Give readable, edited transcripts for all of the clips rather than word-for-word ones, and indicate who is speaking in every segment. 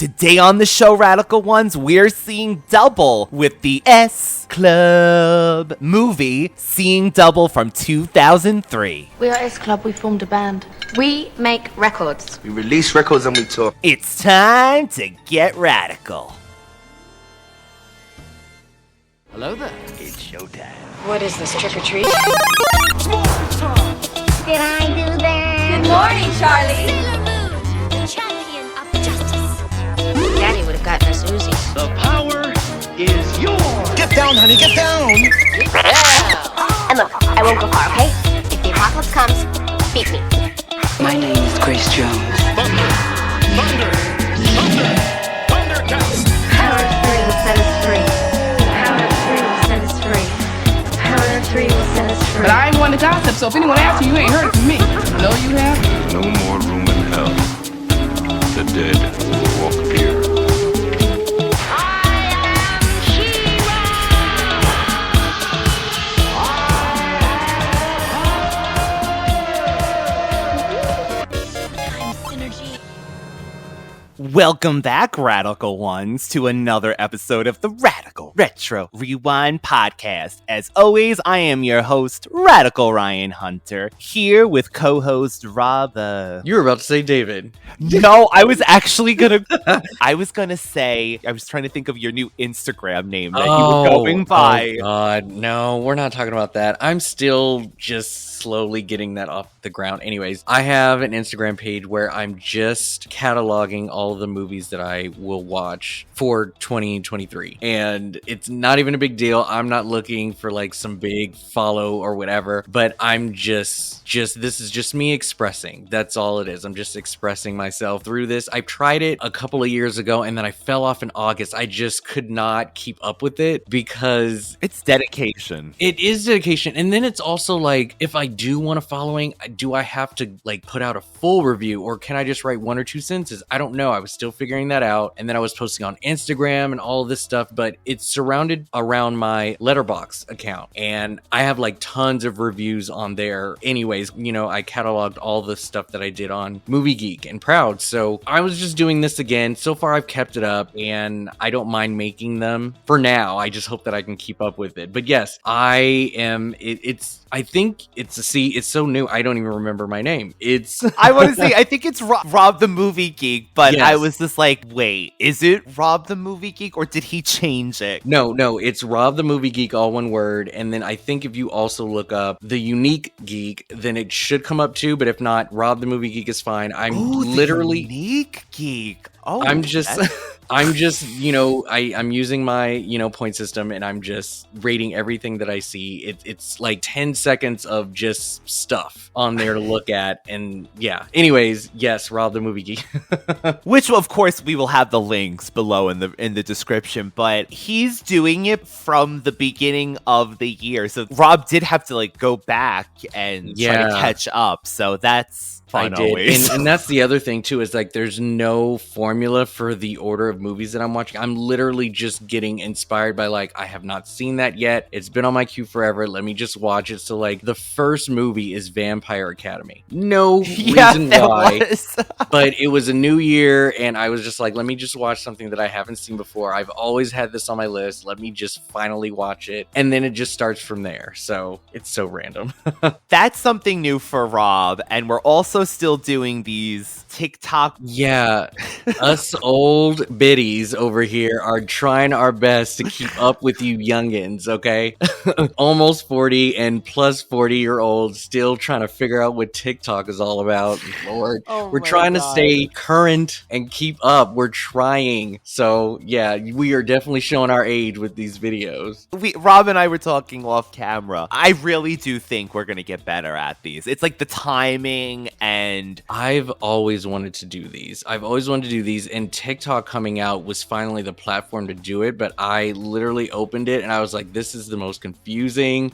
Speaker 1: Today on the show, Radical Ones, we're seeing double with the S Club movie, Seeing Double from 2003.
Speaker 2: We are S Club, we formed a band.
Speaker 3: We make records.
Speaker 4: We release records and we tour.
Speaker 1: It's time to get radical. Hello there. It's showtime.
Speaker 3: What is this, trick or treat?
Speaker 5: Did I do that?
Speaker 3: Good morning, Charlie.
Speaker 5: Sailor Moon, the champion of justice.
Speaker 3: Daddy would have gotten us Uzis.
Speaker 6: The power is yours.
Speaker 4: Get down, honey, get down.
Speaker 5: And look, I won't go far, okay? If the apocalypse comes, beat me.
Speaker 7: My name is Grace Jones.
Speaker 6: Thunder, thunder, thunder, thundercats.
Speaker 2: Power of 3 will set us free. Power of 3 will set us free. Power of 3 will set us free.
Speaker 8: But I ain't one to gossip, so if anyone asks you, you ain't heard it from me. No, you have?
Speaker 9: No more room in hell. The dead walk here.
Speaker 1: Welcome back, Radical Ones, to another episode of the Radical Retro Rewind Podcast. As always, I am your host, Radical Ryan Hunter, here with co-host Rob.
Speaker 10: You were about to say David.
Speaker 1: No, I was actually gonna. I was trying to think of your new Instagram name that you were going by.
Speaker 10: Oh God, no, we're not talking about that. I'm still just slowly getting that off the ground. Anyways, I have an Instagram page where I'm just cataloging all of the movies that I will watch for 2023, and it's not even a big deal. I'm not looking for like some big follow or whatever, but I'm just this is just me expressing. That's all it is. I'm just expressing myself through this. I tried it a couple of years ago and then I fell off in August. I just could not keep up with it because
Speaker 1: it's dedication.
Speaker 10: It is dedication. And then it's also like, if I do want a following, do I have to like put out a full review, or can I just write 1 or 2 sentences? I don't know. I was still figuring that out. And then I was posting on Instagram and all of this stuff, but it's surrounded around my Letterboxd account. And I have like tons of reviews on there. Anyways, you know, I cataloged all the stuff that I did on Movie Geek and Proud. So I was just doing this again. So far I've kept it up and I don't mind making them for now. I just hope that I can keep up with it. But yes, I think it's so new. I don't even remember my name.
Speaker 1: I want to say, I think it's Rob the Movie Geek, but
Speaker 10: Yes.
Speaker 1: I was just like, wait, is it Rob the Movie Geek or did he change it?
Speaker 10: No, it's Rob the Movie Geek, all one word. And then I think if you also look up the Unique Geek, then it should come up too. But if not, Rob the Movie Geek is fine. I'm literally
Speaker 1: Unique Geek. Oh,
Speaker 10: I'm just, you know, I'm using my, you know, point system and I'm just rating everything that I see. It's like 10 seconds of just stuff on there to look at. And yeah, anyways, yes, Rob the Movie Geek.
Speaker 1: Which of course we will have the links below in the description, but he's doing it from the beginning of the year. So Rob did have to like go back and try to catch up. So that's fun always.
Speaker 10: And that's the other thing too, is like there's no formula for the order of movies that I'm watching. I'm literally just getting inspired by like, I have not seen that yet. It's been on my queue forever. Let me just watch it. So like the first movie is Vampire Academy. No reason why, but it was a new year and I was just like, let me just watch something that I haven't seen before. I've always had this on my list. Let me just finally watch it. And then it just starts from there. So it's so random.
Speaker 1: That's something new for Rob. And we're also still doing these TikTok.
Speaker 10: Yeah, us old biddies over here are trying our best to keep up with you youngins, okay? Almost 40 and plus 40-year-olds still trying to figure out what TikTok is all about. Lord, we're trying to stay current and keep up. We're trying. So yeah, we are definitely showing our age with these videos.
Speaker 1: Rob and I were talking off camera. I really do think we're going to get better at these. It's like the timing and
Speaker 10: I've always wanted to do these. And TikTok coming out was finally the platform to do it, but I literally opened it and I was like, this is the most confusing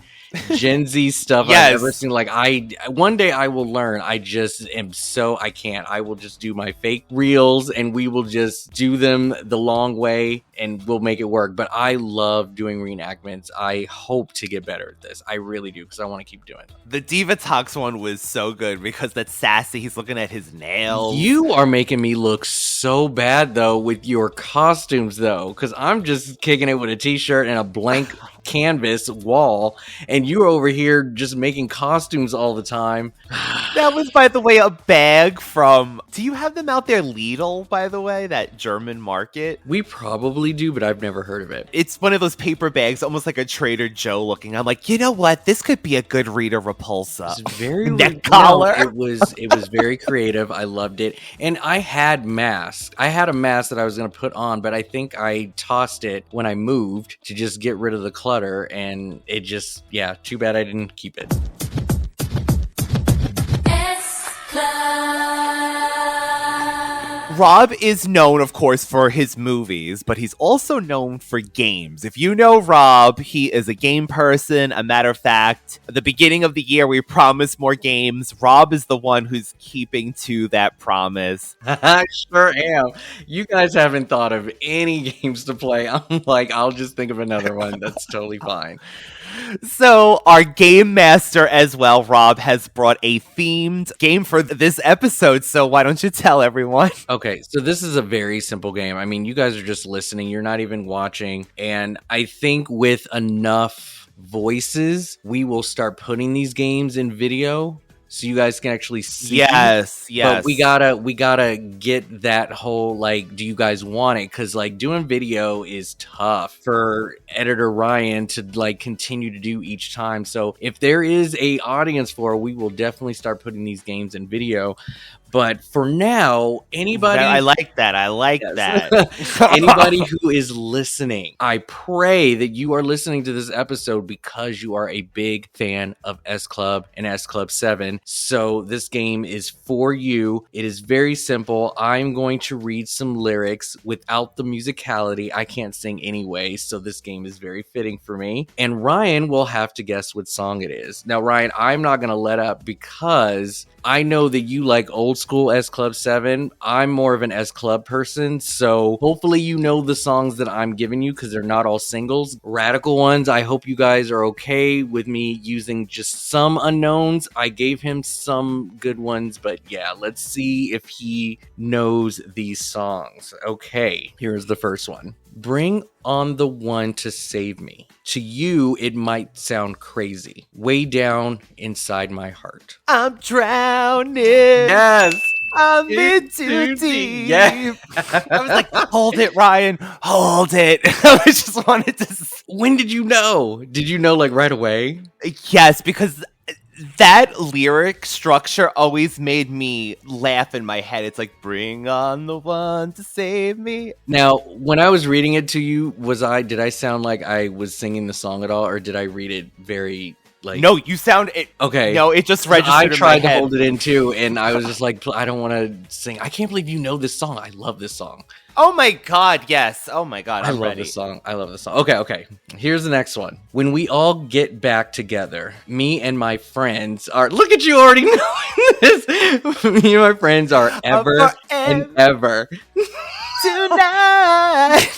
Speaker 10: Gen Z stuff
Speaker 1: Yes.
Speaker 10: I've ever seen. Like one day I will learn. I just am I can't. I will just do my fake reels and we will just do them the long way and we'll make it work. But I love doing reenactments. I hope to get better at this. I really do because I want to keep doing it.
Speaker 1: The Diva Talks one was so good because that's sassy. He's looking at his nails.
Speaker 10: You are making me look so bad though with your costumes though, because I'm just kicking it with a t-shirt and a blank canvas wall, and you're over here just making costumes all the time.
Speaker 1: That was, by the way, a bag from... Do you have them out there, Lidl, by the way? That German market?
Speaker 10: We probably do, but I've never heard of it.
Speaker 1: It's one of those paper bags, almost like a Trader Joe looking. I'm like, you know what? This could be a good Rita Repulsa.
Speaker 10: It's very
Speaker 1: neck collar.
Speaker 10: It was very creative. I loved it. And I had masks. I had a mask that I was going to put on, but I think I tossed it when I moved to just get rid of the clutter, and it just, yeah, too bad I didn't keep it.
Speaker 1: Rob is known, of course, for his movies, but he's also known for games. If you know Rob, he is a game person. A matter of fact, at the beginning of the year, we promised more games. Rob is the one who's keeping to that promise.
Speaker 10: I sure am. You guys haven't thought of any games to play. I'm like, I'll just think of another one. That's totally fine.
Speaker 1: So our game master as well, Rob, has brought a themed game for this episode. So why don't you tell everyone?
Speaker 10: Okay, so this is a very simple game. I mean, you guys are just listening. You're not even watching. And I think with enough voices, we will start putting these games in video, so you guys can actually see.
Speaker 1: Yes.
Speaker 10: But we gotta get that whole, like, do you guys want it? Because, like, doing video is tough for editor Ryan to, like, continue to do each time. So if there is a audience for it, we will definitely start putting these games in video. But for now, anybody...
Speaker 1: I like that.
Speaker 10: Anybody who is listening, I pray that you are listening to this episode because you are a big fan of S Club and S Club 7. So this game is for you. It is very simple. I'm going to read some lyrics without the musicality. I can't sing anyway, so this game is very fitting for me. And Ryan will have to guess what song it is. Now, Ryan, I'm not going to let up because I know that you like old school S Club 7. I'm more of an S Club person, so hopefully you know the songs that I'm giving you because they're not all singles. Radical ones, I hope you guys are okay with me using just some unknowns. I gave him some good ones, but yeah, let's see if he knows these songs. Okay, here's the first one. Bring on the one to save me. To you, it might sound crazy. Way down inside my heart.
Speaker 1: I'm drowning.
Speaker 10: Yes.
Speaker 1: I'm in too deep.
Speaker 10: Yeah.
Speaker 1: I was like, hold it, Ryan. Hold it. I just wanted to...
Speaker 10: When did you know? Did you know, like, right away?
Speaker 1: Yes, because that lyric structure always made me laugh in my head. It's like, bring on the one to save me.
Speaker 10: Now, when I was reading it to you, did I sound like I was singing the song at all, or did I read it very... Like,
Speaker 1: no, you sound it.
Speaker 10: Okay.
Speaker 1: No, it just registered.
Speaker 10: I
Speaker 1: in
Speaker 10: tried
Speaker 1: my
Speaker 10: to
Speaker 1: head.
Speaker 10: hold it in too, and I was just like, I don't want to sing. I can't believe you know this song. I love this song.
Speaker 1: Oh my god, yes. Oh my god,
Speaker 10: I love this song. I love this song. Okay. Here's the next one. When we all get back together, me and my friends are. Look at you already knowing this. Me and my friends are ever and ever
Speaker 1: tonight.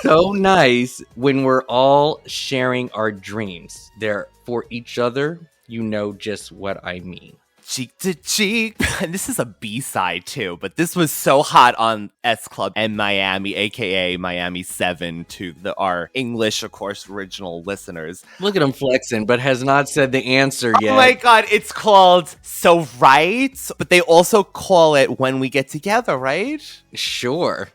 Speaker 10: So nice when we're all sharing our dreams. They're for each other. You know just what I mean.
Speaker 1: Cheek to cheek. And this is a B-side too, but this was so hot on S Club and Miami, aka Miami 7 to our English, of course, original listeners.
Speaker 10: Look at him flexing, but has not said the answer yet.
Speaker 1: Oh my god, it's called So Right, but they also call it When We Get Together, right?
Speaker 10: Sure.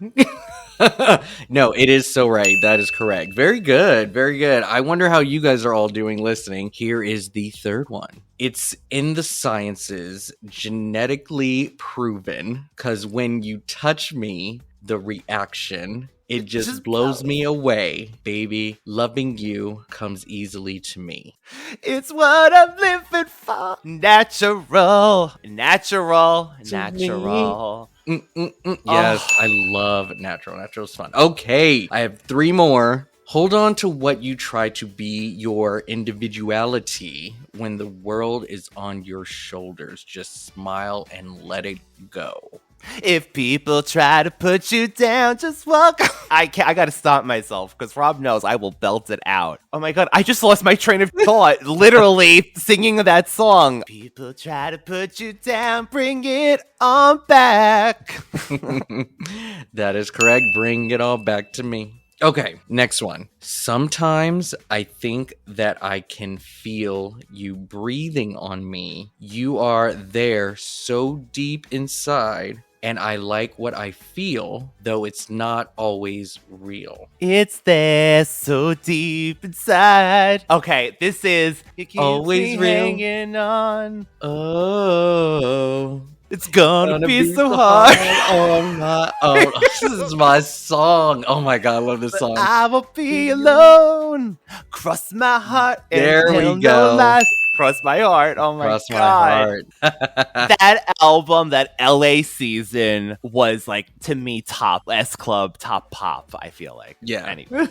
Speaker 10: No, it is So Right. That is correct. Very good. Very good. I wonder how you guys are all doing listening. Here is the third one. It's in the sciences, genetically proven, because when you touch me, the reaction, it just blows me away. Baby, loving you comes easily to me.
Speaker 1: It's what I'm living for. Natural.
Speaker 10: Yes, I love natural. Natural's fun. Okay, I have three more. Hold on to what you try to be your individuality when the world is on your shoulders. Just smile and let it go.
Speaker 1: If people try to put you down, just walk. I gotta stop myself because Rob knows I will belt it out. Oh my god, I just lost my train of thought. Literally singing that song. People try to put you down, bring it on back.
Speaker 10: That is correct. Bring it all back to me. Okay, next one. Sometimes I think that I can feel you breathing on me. You are there so deep inside, and I like what I feel, though it's not always real.
Speaker 1: It's there so deep inside. Okay, this is you keep
Speaker 10: Always
Speaker 1: me
Speaker 10: real.
Speaker 1: hanging on.
Speaker 10: Oh,
Speaker 1: It's gonna be so hard.
Speaker 10: Oh, this is my song. Oh my god, I love this song.
Speaker 1: I will be alone. Cross my heart. And
Speaker 10: There we
Speaker 1: tell
Speaker 10: go.
Speaker 1: No lies. Cross my heart. Oh my
Speaker 10: Cross my
Speaker 1: god.
Speaker 10: heart.
Speaker 1: That album, that LA season, was like to me top S Club, top pop. I feel like.
Speaker 10: Yeah.
Speaker 1: Anyway.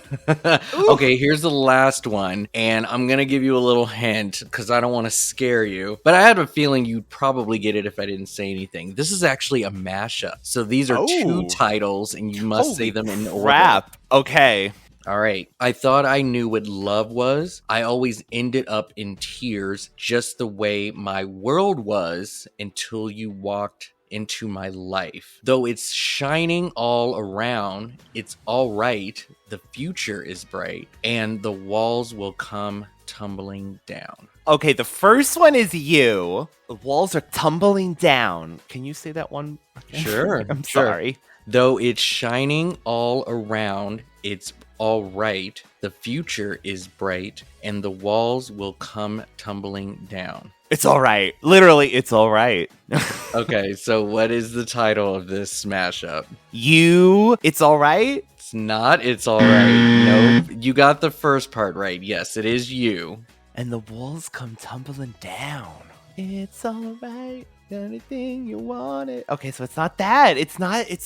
Speaker 10: Okay, here's the last one, and I'm gonna give you a little hint because I don't want to scare you, but I had a feeling you'd probably get it if I didn't say anything. This is actually a mashup, so these are two titles, and you must say them in order.
Speaker 1: Rap. Okay.
Speaker 10: All right. I thought I knew what love was. I always ended up in tears, just the way my world was until you walked into my life. Though it's shining all around, it's all right. The future is bright, and the walls will come tumbling down.
Speaker 1: Okay, the first one is you. The walls are tumbling down. Can you say that one again?
Speaker 10: Sure.
Speaker 1: I'm
Speaker 10: sure.
Speaker 1: sorry.
Speaker 10: Though it's shining all around, it's all right. The future is bright, and the walls will come tumbling down.
Speaker 1: It's all right. Literally, it's all right.
Speaker 10: Okay, so what is the title of this mashup?
Speaker 1: It's all right?
Speaker 10: It's not It's All Right. Nope. You got the first part right. Yes, it is you.
Speaker 1: And the walls come tumbling down. It's all right. Anything you wanted. Okay, so it's not that. It's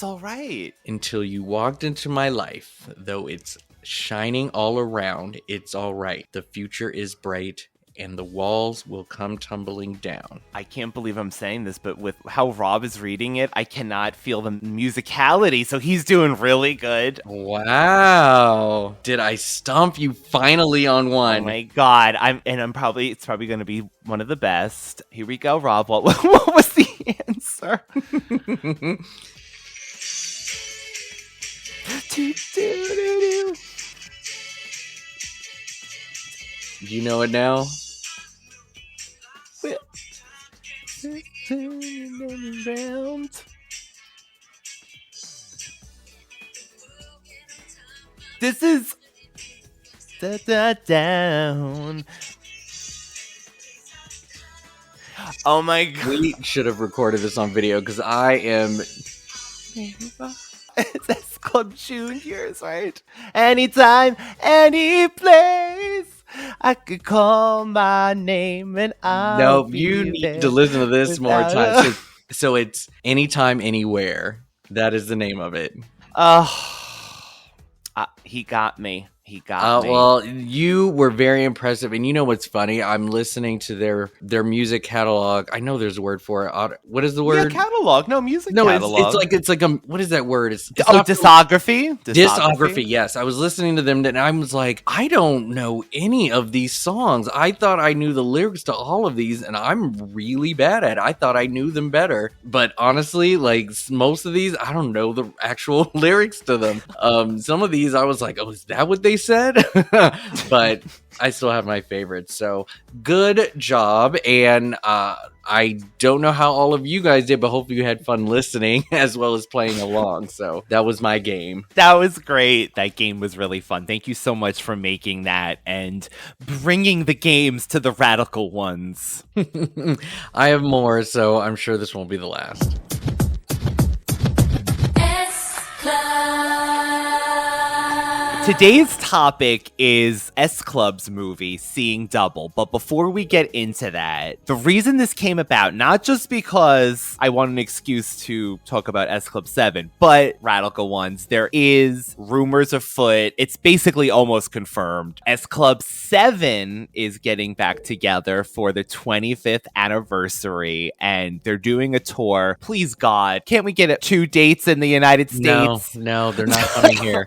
Speaker 1: all right.
Speaker 10: Until you walked into my life, though it's shining all around, it's all right. The future is bright, and the walls will come tumbling down.
Speaker 1: I can't believe I'm saying this, but with how Rob is reading it, I cannot feel the musicality, so he's doing really good.
Speaker 10: Wow. Did I stump you finally on one?
Speaker 1: Oh my god. It's probably gonna be one of the best. Here we go, Rob. What was the answer?
Speaker 10: You know it now?
Speaker 1: This is down. Oh my god.
Speaker 10: We should have recorded this on video because I am...
Speaker 1: It's S Club Juniors, right? Anytime, any place. I could call my name and I'll
Speaker 10: Nope,
Speaker 1: be
Speaker 10: you need
Speaker 1: there
Speaker 10: to listen to this more
Speaker 1: without
Speaker 10: times. So it's Anytime, Anywhere. That is the name of it.
Speaker 1: He got me. He got me.
Speaker 10: Well, you were very impressive, and you know what's funny? I'm listening to their music catalog. I know there's a word for it. What is the word?
Speaker 1: Yeah, catalog. No, music
Speaker 10: No,
Speaker 1: catalog.
Speaker 10: it's like a what is that word? It's not
Speaker 1: discography.
Speaker 10: Discography, yes. I was listening to them and I was like, I don't know any of these songs. I thought I knew the lyrics to all of these, and I'm really bad at it. I thought I knew them better. But honestly, like most of these, I don't know the actual lyrics to them. Some of these I was like, oh, is that what they said? But I still have my favorites. So good job. And I don't know how all of you guys did, but hopefully you had fun listening as well as playing along. So that was my game.
Speaker 1: That was great. That game was really fun. Thank you so much for making that and bringing the games to the radical ones.
Speaker 10: I have more, so I'm sure this won't be the last.
Speaker 1: Today's topic is S Club's movie, Seeing Double. But before we get into that, the reason this came about, not just because I want an excuse to talk about S Club 7, but Radical Ones, there is rumors afoot. It's basically almost confirmed. S Club 7 is getting back together for the 25th anniversary, and they're doing a tour. Please, God, can't we get 2 dates in the United States?
Speaker 10: No, they're not coming here.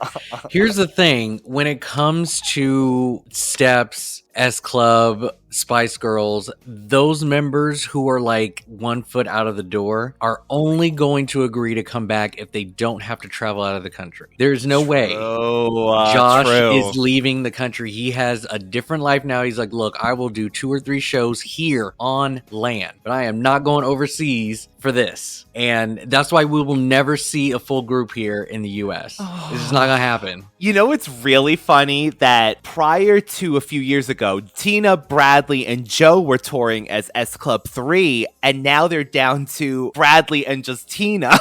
Speaker 10: Here's the thing. When it comes to Steps, S Club, Spice Girls, those members who are like 1 foot out of the door are only going to agree to come back if they don't have to travel out of the country. There's no way Josh is leaving the country. He has a different life now. He's like, look, I will do 2 or 3 shows here on land, but I am not going overseas for this. And that's why we will never see a full group here in the US. This is not gonna happen.
Speaker 1: You know, it's really funny that prior to a few years ago, Tina, Bradley, and Joe were touring as S Club 3, and now they're down to Bradley and just Tina.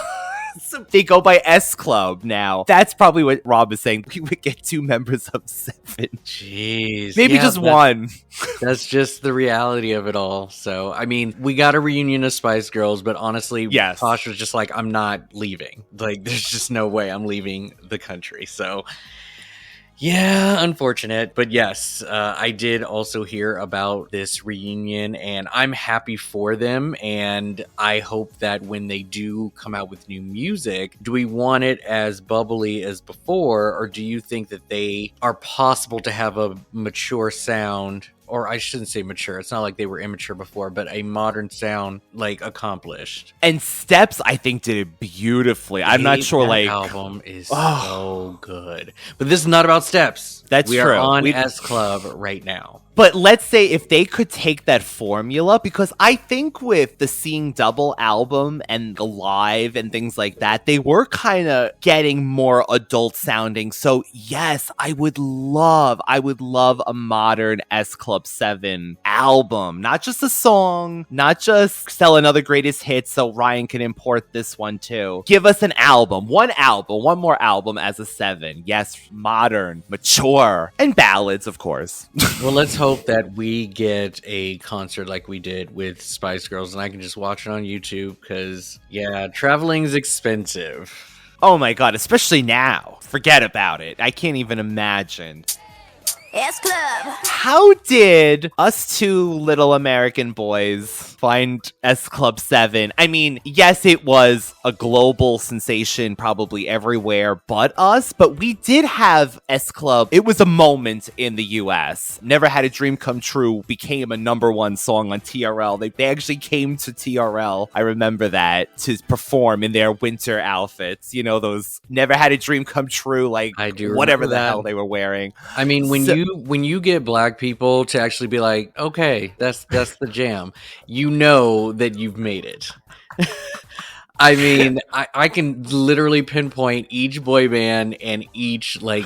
Speaker 1: So they go by S Club now. That's probably what Rob is saying. We would get 2 members of 7.
Speaker 10: Jeez.
Speaker 1: Maybe just 1.
Speaker 10: That's just the reality of it all. So, I mean, we got a reunion of Spice Girls, but honestly,
Speaker 1: yes.
Speaker 10: Tosh was just like, I'm not leaving. Like, there's just no way I'm leaving the country. So, yeah, unfortunate. But yes, I did also hear about this reunion, and I'm happy for them. And I hope that when they do come out with new music, do we want it as bubbly as before, or do you think that they are possible to have a mature sound? Or I shouldn't say mature. It's not like they were immature before, but a modern sound, like, accomplished.
Speaker 1: And Steps, I think, did it beautifully. I'm not sure, like...
Speaker 10: album is so good. But this is not about Steps.
Speaker 1: That's
Speaker 10: true. We are on S Club right now.
Speaker 1: But let's say if they could take that formula, because I think with the Seeing Double album and the live and things like that, they were kind of getting more adult sounding. So yes, I would love a modern S Club 7 album. Not just a song, not just sell another greatest hit so Ryan can import this one too. Give us an album, one more album as a 7. Yes, modern, mature, and ballads, of course.
Speaker 10: Well, let's hope that we get a concert like we did with Spice Girls, and I can just watch it on YouTube, because, yeah, traveling is expensive.
Speaker 1: Oh my God, especially now. Forget about it. I can't even imagine.
Speaker 5: S Club.
Speaker 1: How did us 2 little American boys find S Club 7? I mean, yes, it was a global sensation probably everywhere but us, but we did have S Club. It was a moment in the US. Never Had a Dream Come True became a #1 song on TRL. They actually came to TRL, I remember that, to perform in their winter outfits. You know, those Never Had a Dream Come True, like,
Speaker 10: I do
Speaker 1: whatever the
Speaker 10: that.
Speaker 1: hell they were wearing.
Speaker 10: I mean, when you get black people to actually be like, okay, that's the jam, you know that you've made it. I mean, I can literally pinpoint each boy band and each like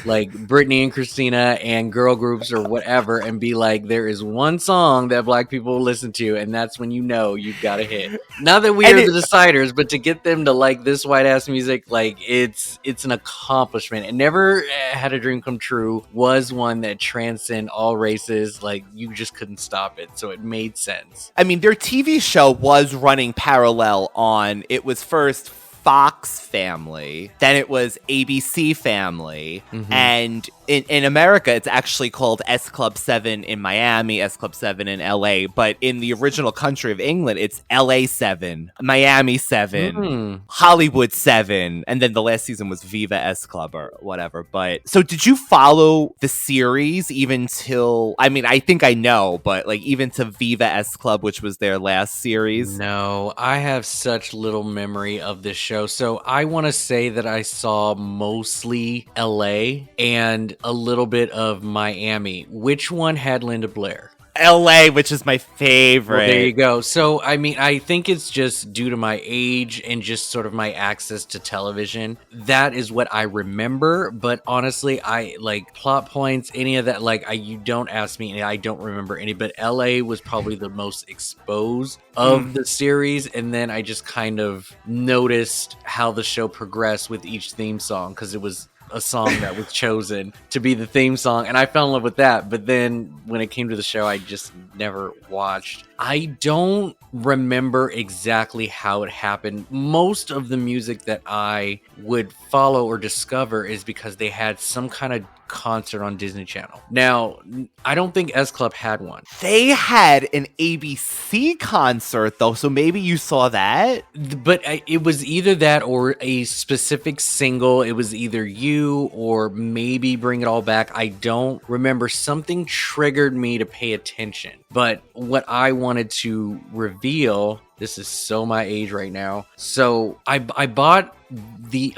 Speaker 10: Britney and Christina and girl groups or whatever, and be like, there is one song that black people will listen to, and that's when you know you've got a hit. Not that we are the deciders, but to get them to like this white ass music, like, it's an accomplishment. And Never Had a Dream Come True was one that transcended all races. Like, you just couldn't stop it, so it made sense.
Speaker 1: I mean, their TV show was running parallel on, it was first Fox Family, then it was ABC Family, and in America, it's actually called S Club 7 in Miami, S Club 7 in LA, but in the original country of England, it's LA 7, Miami 7, Hollywood 7, and then the last season was Viva S Club or whatever. But so did you follow the series even till, I mean, I think I know, but like even to Viva S Club, which was their last series?
Speaker 10: No, I have such little memory of this show. So I want to say that I saw mostly LA and a little bit of Miami. Which one had Linda Blair?
Speaker 1: LA, which is my favorite.
Speaker 10: Well, there you go. So, I mean, I think it's just due to my age and just sort of my access to television. That is what I remember. But honestly, I like plot points, any of that. Like, you don't ask me, and I don't remember any. But LA was probably the most exposed of the series. And then I just kind of noticed how the show progressed with each theme song, because it was a song that was chosen to be the theme song, and I fell in love with that. But then when it came to the show, I just never watched. I don't remember exactly how it happened. Most of the music that I would follow or discover is because they had some kind of concert on Disney Channel. Now, I don't think S Club had one.
Speaker 1: They had an ABC concert though, so maybe you saw that.
Speaker 10: But it was either that or a specific single. It was either You or maybe Bring It All Back. I don't remember. Something triggered me to pay attention. But what I wanted to reveal, this is so my age right now. So I bought the...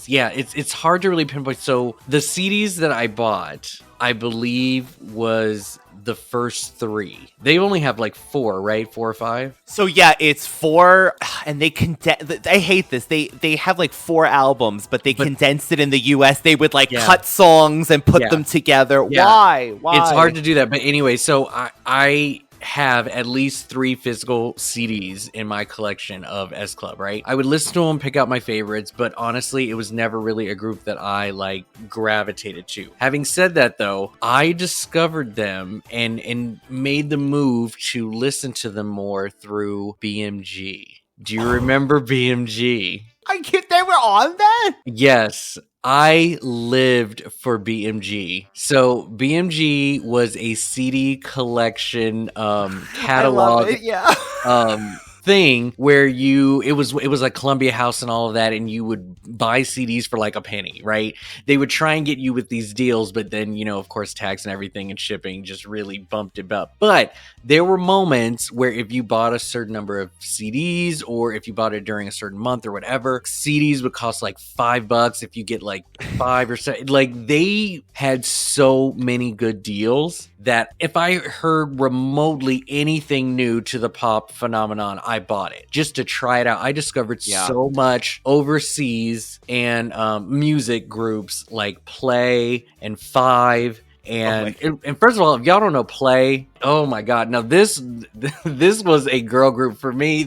Speaker 10: yeah, it's hard to really pinpoint. So the CDs that I bought, I believe, was the first 3. They only have like 4, right? 4 or 5?
Speaker 1: So yeah, it's 4, and they I hate this. They have like 4 albums, but condensed it in the US. They would cut songs and put them together.
Speaker 10: Yeah.
Speaker 1: Why?
Speaker 10: It's hard to do that. But anyway, so I have at least 3 physical CDs in my collection of S Club, right? I would listen to them, pick out my favorites, but honestly, it was never really a group that I gravitated to. Having said that though, I discovered them and made the move to listen to them more through BMG. Do you remember BMG?
Speaker 1: They were on that?
Speaker 10: Yes. I lived for BMG. So BMG was a CD collection catalog thing where it was like Columbia House and all of that, and you would buy CDs for like a penny, right? They would try and get you with these deals, but then, of course, tax and everything and shipping just really bumped it up. But there were moments where if you bought a certain number of CDs, or if you bought it during a certain month or whatever, CDs would cost like $5 if you get like 5 or 7. Like, they had so many good deals that if I heard remotely anything new to the pop phenomenon, I bought it just to try it out. I discovered so much overseas and music groups like Play and Five. And first of all, if y'all don't know Play, oh my God. Now this was a girl group for me.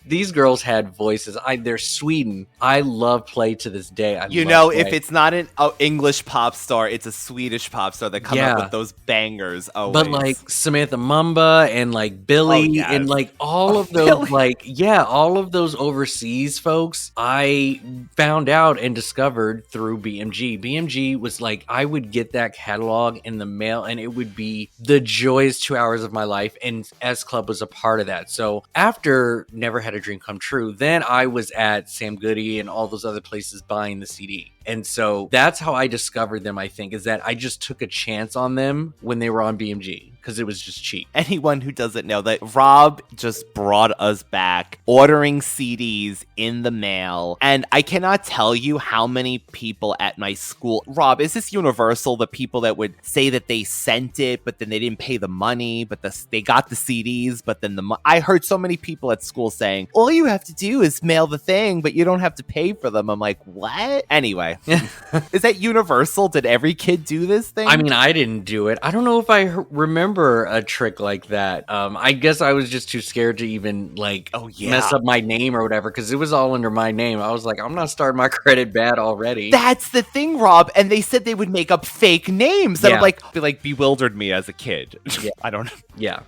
Speaker 10: These girls had voices. They're Sweden. I love Play to this day.
Speaker 1: If it's not an English pop star, it's a Swedish pop star that come up with those bangers. Always.
Speaker 10: But like Samantha Mumba and like Billy and like all of those all of those overseas folks, I found out and discovered through BMG. BMG was like, I would get that catalog in the mail and it would be the joyous 2 hours of my life, and S Club was a part of that. So after Never Had a Dream Come True, then I was at Sam Goody and all those other places buying the CD. And so that's how I discovered them, I think, is that I just took a chance on them when they were on BMG because it was just cheap.
Speaker 1: Anyone who doesn't know that Rob just brought us back ordering CDs in the mail. And I cannot tell you how many people at my school, Rob, is this universal? The people that would say that they sent it, but then they didn't pay the money, but they got the CDs, but then I heard so many people at school saying, all you have to do is mail the thing, but you don't have to pay for them. I'm like, what? Anyway. Is that universal? Did every kid do this thing?
Speaker 10: I mean, I didn't do it. I don't know if I remember a trick like that. I guess I was just too scared to even mess up my name or whatever, because it was all under my name. I was like, I'm not starting my credit bad already.
Speaker 1: That's the thing, Rob. And they said they would make up fake names that would bewildered me as a kid.
Speaker 10: Yeah.
Speaker 1: I don't know.
Speaker 10: Yeah.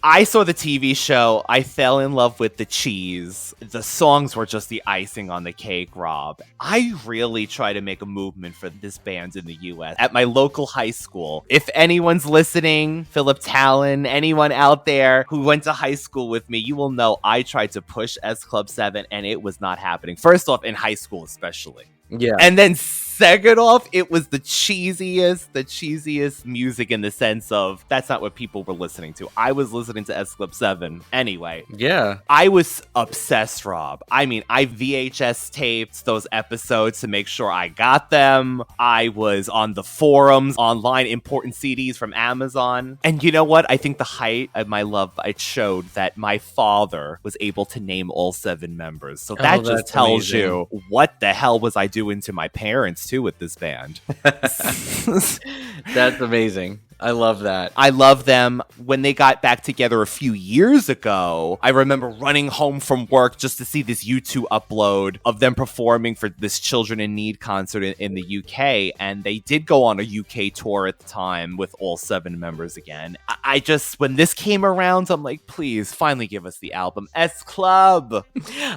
Speaker 1: I saw the TV show. I fell in love with the cheese. The songs were just the icing on the cake, Rob. I really try to make a movement for this band in the US at my local high school. If anyone's listening, Philip Talon, anyone out there who went to high school with me, you will know I tried to push S Club 7 and it was not happening. First off, in high school especially.
Speaker 10: Yeah.
Speaker 1: And then second off, it was the cheesiest music in the sense of that's not what people were listening to. I was listening to S Club 7 anyway.
Speaker 10: Yeah.
Speaker 1: I was obsessed, Rob. I mean, I VHS taped those episodes to make sure I got them. I was on the forums, online, importing CDs from Amazon. And you know what? I think the height of my love, it showed that my father was able to name all 7 members. So that just tells you what the hell was I doing to my parents too with this band.
Speaker 10: That's amazing. I love that.
Speaker 1: I love them. When they got back together a few years ago, I remember running home from work just to see this YouTube upload of them performing for this Children in Need concert in the UK. And they did go on a UK tour at the time with all 7 members again. I just, when this came around, I'm like, please, finally give us the album. S Club.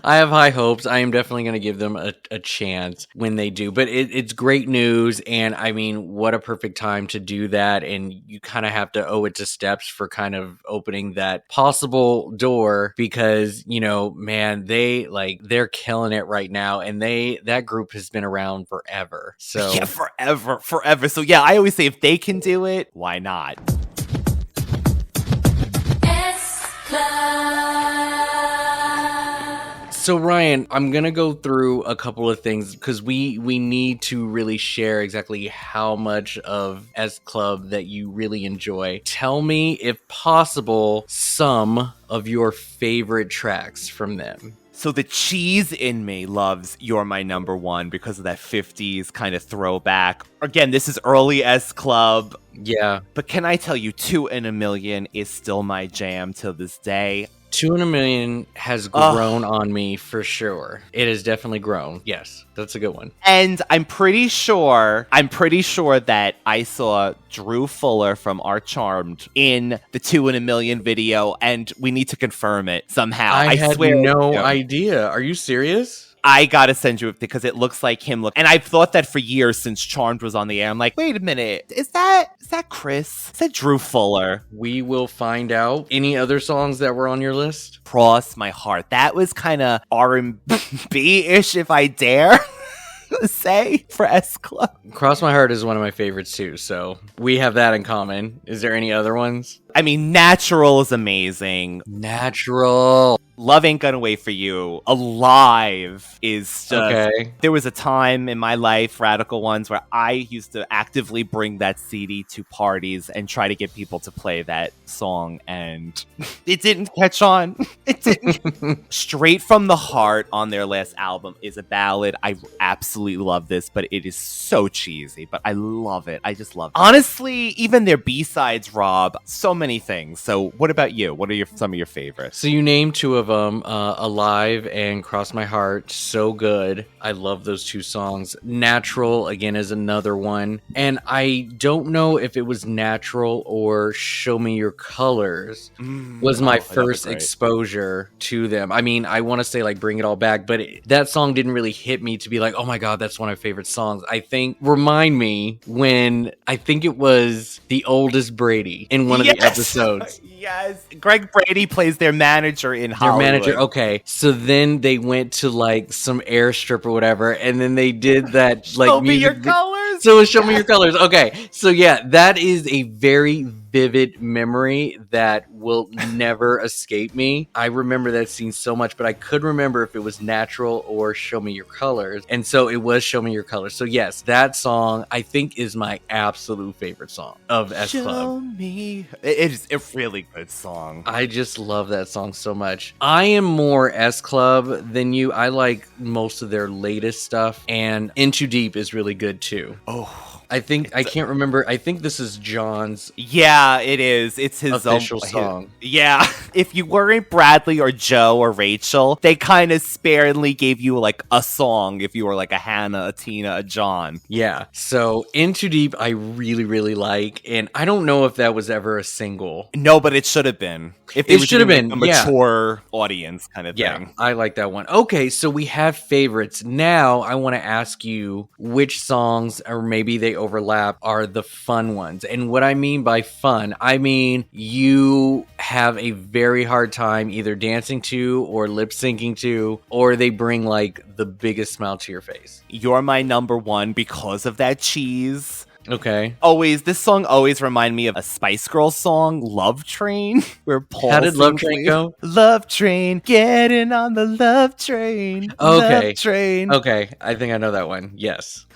Speaker 10: I have high hopes. I am definitely going to give them a chance when they do. But it's great news. And I mean, what a perfect time to do that. And you kind of have to owe it to Steps for kind of opening that possible door because, you know, man, they're killing it right now. And that group has been around forever. So
Speaker 1: yeah, forever. So yeah, I always say if they can do it, why not?
Speaker 10: So Ryan, I'm gonna go through a couple of things because we need to really share exactly how much of S Club that you really enjoy. Tell me, if possible, some of your favorite tracks from them.
Speaker 1: So the cheese in me loves You're My Number One because of that 50s kind of throwback. Again, this is early S Club.
Speaker 10: Yeah.
Speaker 1: But can I tell you, 2 in a Million is still my jam till this day.
Speaker 10: 2 in a Million has grown on me for sure. It has definitely grown. Yes, that's a good one.
Speaker 1: And I'm pretty sure that I saw Drew Fuller from Art Charmed in the 2 in a Million video, and we need to confirm it somehow.
Speaker 10: I had
Speaker 1: swear,
Speaker 10: no idea. Are you serious?
Speaker 1: I gotta send you it because it looks like him. And I've thought that for years since Charmed was on the air. I'm like, wait a minute, is that Chris? Is that Drew Fuller?
Speaker 10: We will find out. Any other songs that were on your list?
Speaker 1: Cross My Heart. That was kind of R&B-ish, if I dare say, for S Club.
Speaker 10: Cross My Heart is one of my favorites too, so we have that in common. Is there any other ones?
Speaker 1: I mean, Natural is amazing.
Speaker 10: Natural.
Speaker 1: Love Ain't Gonna Wait For You. Alive is just...
Speaker 10: Okay.
Speaker 1: There was a time in my life, Radical Ones, where I used to actively bring that CD to parties and try to get people to play that song, and it didn't catch on. It didn't. Straight from the Heart on their last album is a ballad. I absolutely love this, but it is so cheesy, but I love it. I just love it. Honestly, even their B-sides, Rob, so many things. So what about you? What are some of your favorites?
Speaker 10: So you named 2 of them, Alive and Cross My Heart. So good. I love those 2 songs. Natural, again, is another one. And I don't know if it was Natural or Show Me Your Colors was my first exposure to them. I mean, I want to say like Bring It All Back, but that song didn't really hit me to be like, oh my God, that's one of my favorite songs. I think, remind me when, I think it was The Oldest Brady in one of the episodes.
Speaker 1: Yes, Greg Brady plays their manager in Hollywood.
Speaker 10: Their manager, okay. So then they went to like some airstrip or whatever, and then they did that like
Speaker 1: Show Me Your Colors.
Speaker 10: So Show Me Your Colors. Okay, so yeah, that is a very vivid memory that will never escape me. I remember that scene so much, but I could remember if it was Natural or Show Me Your Colors, and so it was Show Me Your Colors. So yes, that song I think is my absolute favorite song of S Club.
Speaker 1: Show me. It is a really good song.
Speaker 10: I just love that song so much. I am more S Club than you. I like most of their latest stuff, and In Too Deep is really good too.
Speaker 1: Oh.
Speaker 10: I think I can't remember. I think this is John's.
Speaker 1: Yeah, it is. It's his
Speaker 10: official song.
Speaker 1: Yeah. If you weren't Bradley or Joe or Rachel, they kind of sparingly gave you like a song. If you were like a Hannah, a Tina, a John.
Speaker 10: Yeah. So In Too Deep, I really, really like, and I don't know if that was ever a single.
Speaker 1: No, but it should have been. If
Speaker 10: it should have been
Speaker 1: a mature audience kind of thing.
Speaker 10: Yeah, I like that one. Okay, so we have favorites. Now I want to ask you which songs, or maybe they overlap, are the fun ones. And what I mean by fun, I mean you have a very hard time either dancing to or lip syncing to, or they bring like the biggest smile to your face.
Speaker 1: You're My Number One because of that cheese.
Speaker 10: Okay.
Speaker 1: This song always remind me of a Spice Girls song, Love Train, where Paul
Speaker 10: How did Love Train go?
Speaker 1: Love Train, getting on the Love Train.
Speaker 10: Okay.
Speaker 1: Love Train.
Speaker 10: Okay, I think I know that one. Yes.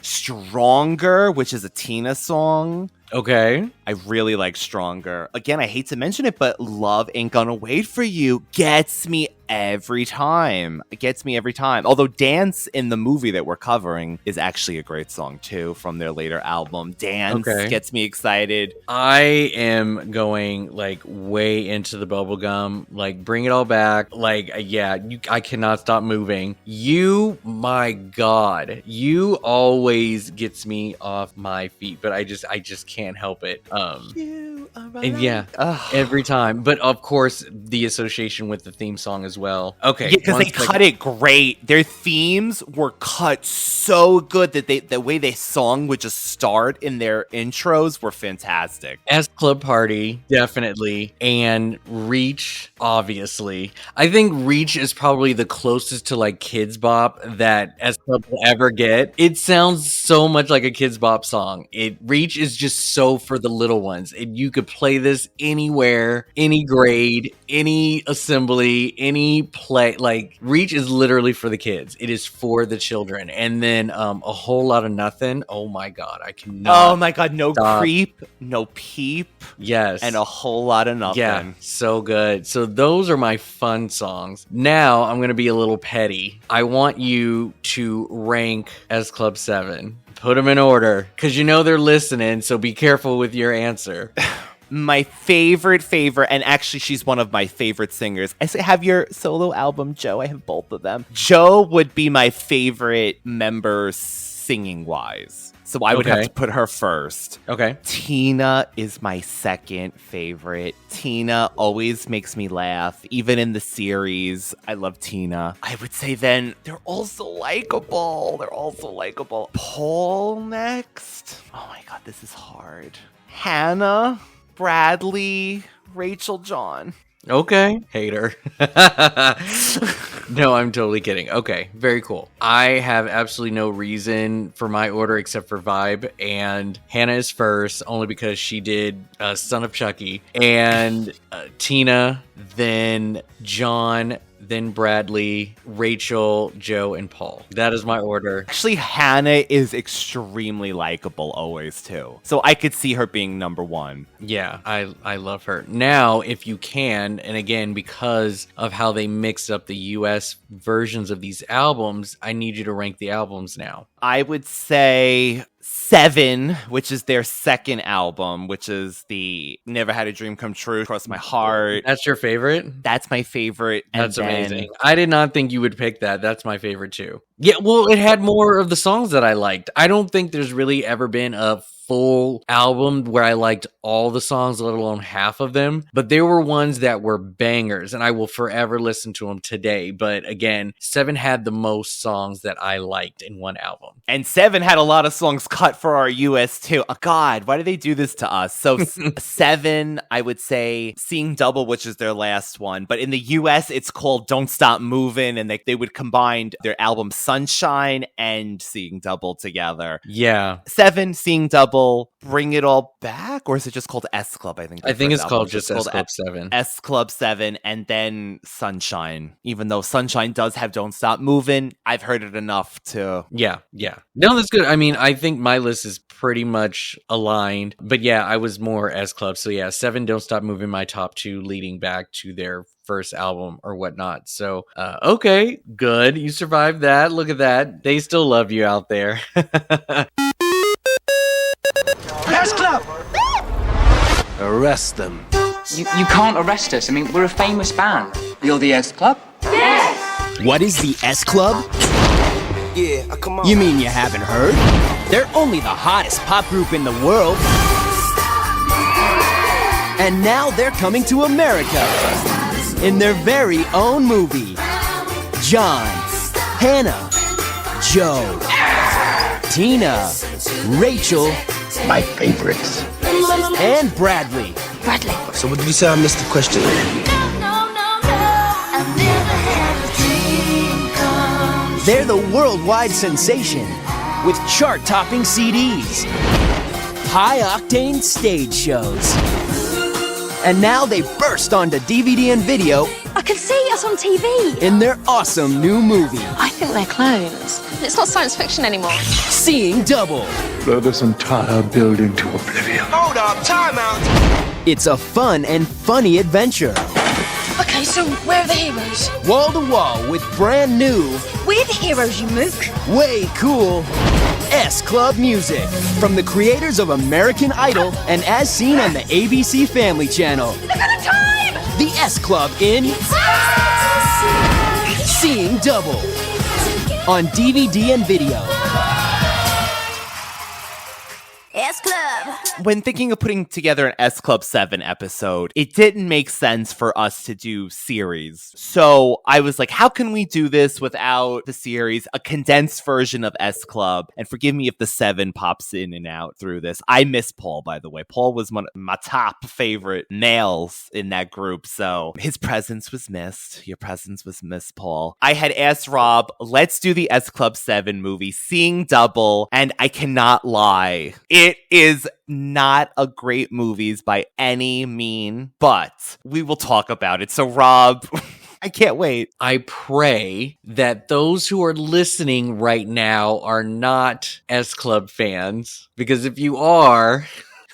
Speaker 1: Stronger, which is a Tina song.
Speaker 10: Okay.
Speaker 1: I really like Stronger. Again, I hate to mention it, but Love Ain't Gonna Wait for You gets me every time. It gets me every time. Although Dance in the movie that we're covering is actually a great song too from their later album. Dance gets me excited.
Speaker 10: I am going like way into the bubblegum, like bring it all back. Like, I cannot stop moving. You, my God, you always gets me off my feet, but I just can't help it. And every time. But of course, the association with the theme song as well. Okay,
Speaker 1: because they cut it great. Their themes were cut so good that the way they song would just start in their intros were fantastic.
Speaker 10: S Club Party, definitely, and Reach, obviously. I think Reach is probably the closest to like Kids Bop that S Club will ever get. It sounds so much like a Kids Bop song. Reach is just so for the little ones. You could play this anywhere, any grade, any assembly, any play. Like, Reach is literally for the kids. It is for the children. And then A Whole Lot of Nothing. Oh my God, I cannot.
Speaker 1: Oh my God, no stop. Creep, no peep.
Speaker 10: Yes.
Speaker 1: And A Whole Lot of Nothing.
Speaker 10: Yeah, so good. So those are my fun songs. Now I'm going to be a little petty. I want you to rank S Club 7. Put them in order, because you know they're listening, so be careful with your answer.
Speaker 1: My favorite, and actually she's one of my favorite singers. I have your solo album, Joe. I have both of them. Joe would be my favorite member singing-wise. So I would have to put her first.
Speaker 10: Okay.
Speaker 1: Tina is my second favorite. Tina always makes me laugh. Even in the series, I love Tina. I would say then they're also likable. Paul next. Oh my God, this is hard. Hannah, Bradley, Rachel, John.
Speaker 10: Okay. Hater. No, I'm totally kidding. Okay, very cool. I have absolutely no reason for my order except for vibe, and Hannah is first only because she did Son of Chucky, and Tina, then John, then Bradley, Rachel, Joe, and Paul. That is my order.
Speaker 1: Actually, Hannah is extremely likable always, too. So I could see her being number one.
Speaker 10: Yeah, I love her. Now, if you can, and again, because of how they mixed up the US versions of these albums, I need you to rank the albums now.
Speaker 1: I would say 7, which is their second album, which is the Never Had a Dream Come True, Cross My Heart.
Speaker 10: That's your favorite?
Speaker 1: That's my favorite.
Speaker 10: That's amazing. I did not think you would pick that. That's my favorite too. Yeah, well, it had more of the songs that I liked. I don't think there's really ever been a full album where I liked all the songs, let alone half of them. But there were ones that were bangers, and I will forever listen to them today. But again, 7 had the most songs that I liked in one album.
Speaker 1: And 7 had a lot of songs cut for our US too. Oh God, why do they do this to us? So 7, I would say Seeing Double, which is their last one. But in the US, it's called Don't Stop Movin', and they would combine their album Sunshine and Seeing Double together.
Speaker 10: Yeah.
Speaker 1: 7, Seeing Double, Bring It All Back, or is it just called S Club? I think
Speaker 10: it's called just S Club 7.
Speaker 1: S Club 7, and then Sunshine. Even though Sunshine does have Don't Stop Movin', I've heard it enough to...
Speaker 10: Yeah. No, that's good. I mean, I think my list is pretty much aligned. But yeah, I was more S Club. So yeah, 7, Don't Stop Moving, my top 2, leading back to their first album or whatnot. So, okay, good. You survived that. Look at that. They still love you out there.
Speaker 4: S Club!
Speaker 11: Arrest them.
Speaker 12: You can't arrest us. I mean, we're a famous band.
Speaker 11: You're the S Club?
Speaker 2: Yes!
Speaker 13: What is the S Club?
Speaker 4: Yeah, come on.
Speaker 13: You mean you haven't heard? They're only the hottest pop group in the world. And now they're coming to America in their very own movie. John, Hannah, Joe, Tina, Rachel,
Speaker 4: my favorites,
Speaker 13: and Bradley.
Speaker 4: So what did you say? I missed the question.
Speaker 13: They're the worldwide sensation with chart-topping CDs, high-octane stage shows, and now they burst onto DVD and video
Speaker 2: can see us on TV.
Speaker 13: in their awesome new movie,
Speaker 3: I think they're clones. It's not science fiction anymore.
Speaker 13: Seeing Double.
Speaker 9: Blow this entire building to oblivion.
Speaker 4: Hold up, time out.
Speaker 13: It's a fun and funny adventure.
Speaker 3: Okay, so where are the heroes?
Speaker 13: Wall to wall with brand new,
Speaker 2: We're the heroes, you mook.
Speaker 13: way cool S Club music from the creators of American Idol and as seen on the ABC Family Channel.
Speaker 2: Look at the time!
Speaker 13: The S Club in Seeing Double on DVD and video.
Speaker 2: S Club.
Speaker 1: When thinking of putting together an S Club 7 episode, it didn't make sense for us to do series. So I was like, how can we do this without the series, a condensed version of S Club? And forgive me if the 7 pops in and out through this. I miss Paul, by the way. Paul was one of my top favorite males in that group. So his presence was missed. Your presence was missed, Paul. I had asked Rob, let's do the S Club 7 movie, Seeing Double. And I cannot lie. It is not a great movies by any mean, but we will talk about it. So Rob, I can't wait.
Speaker 10: I pray that those who are listening right now are not S Club fans, because if you are,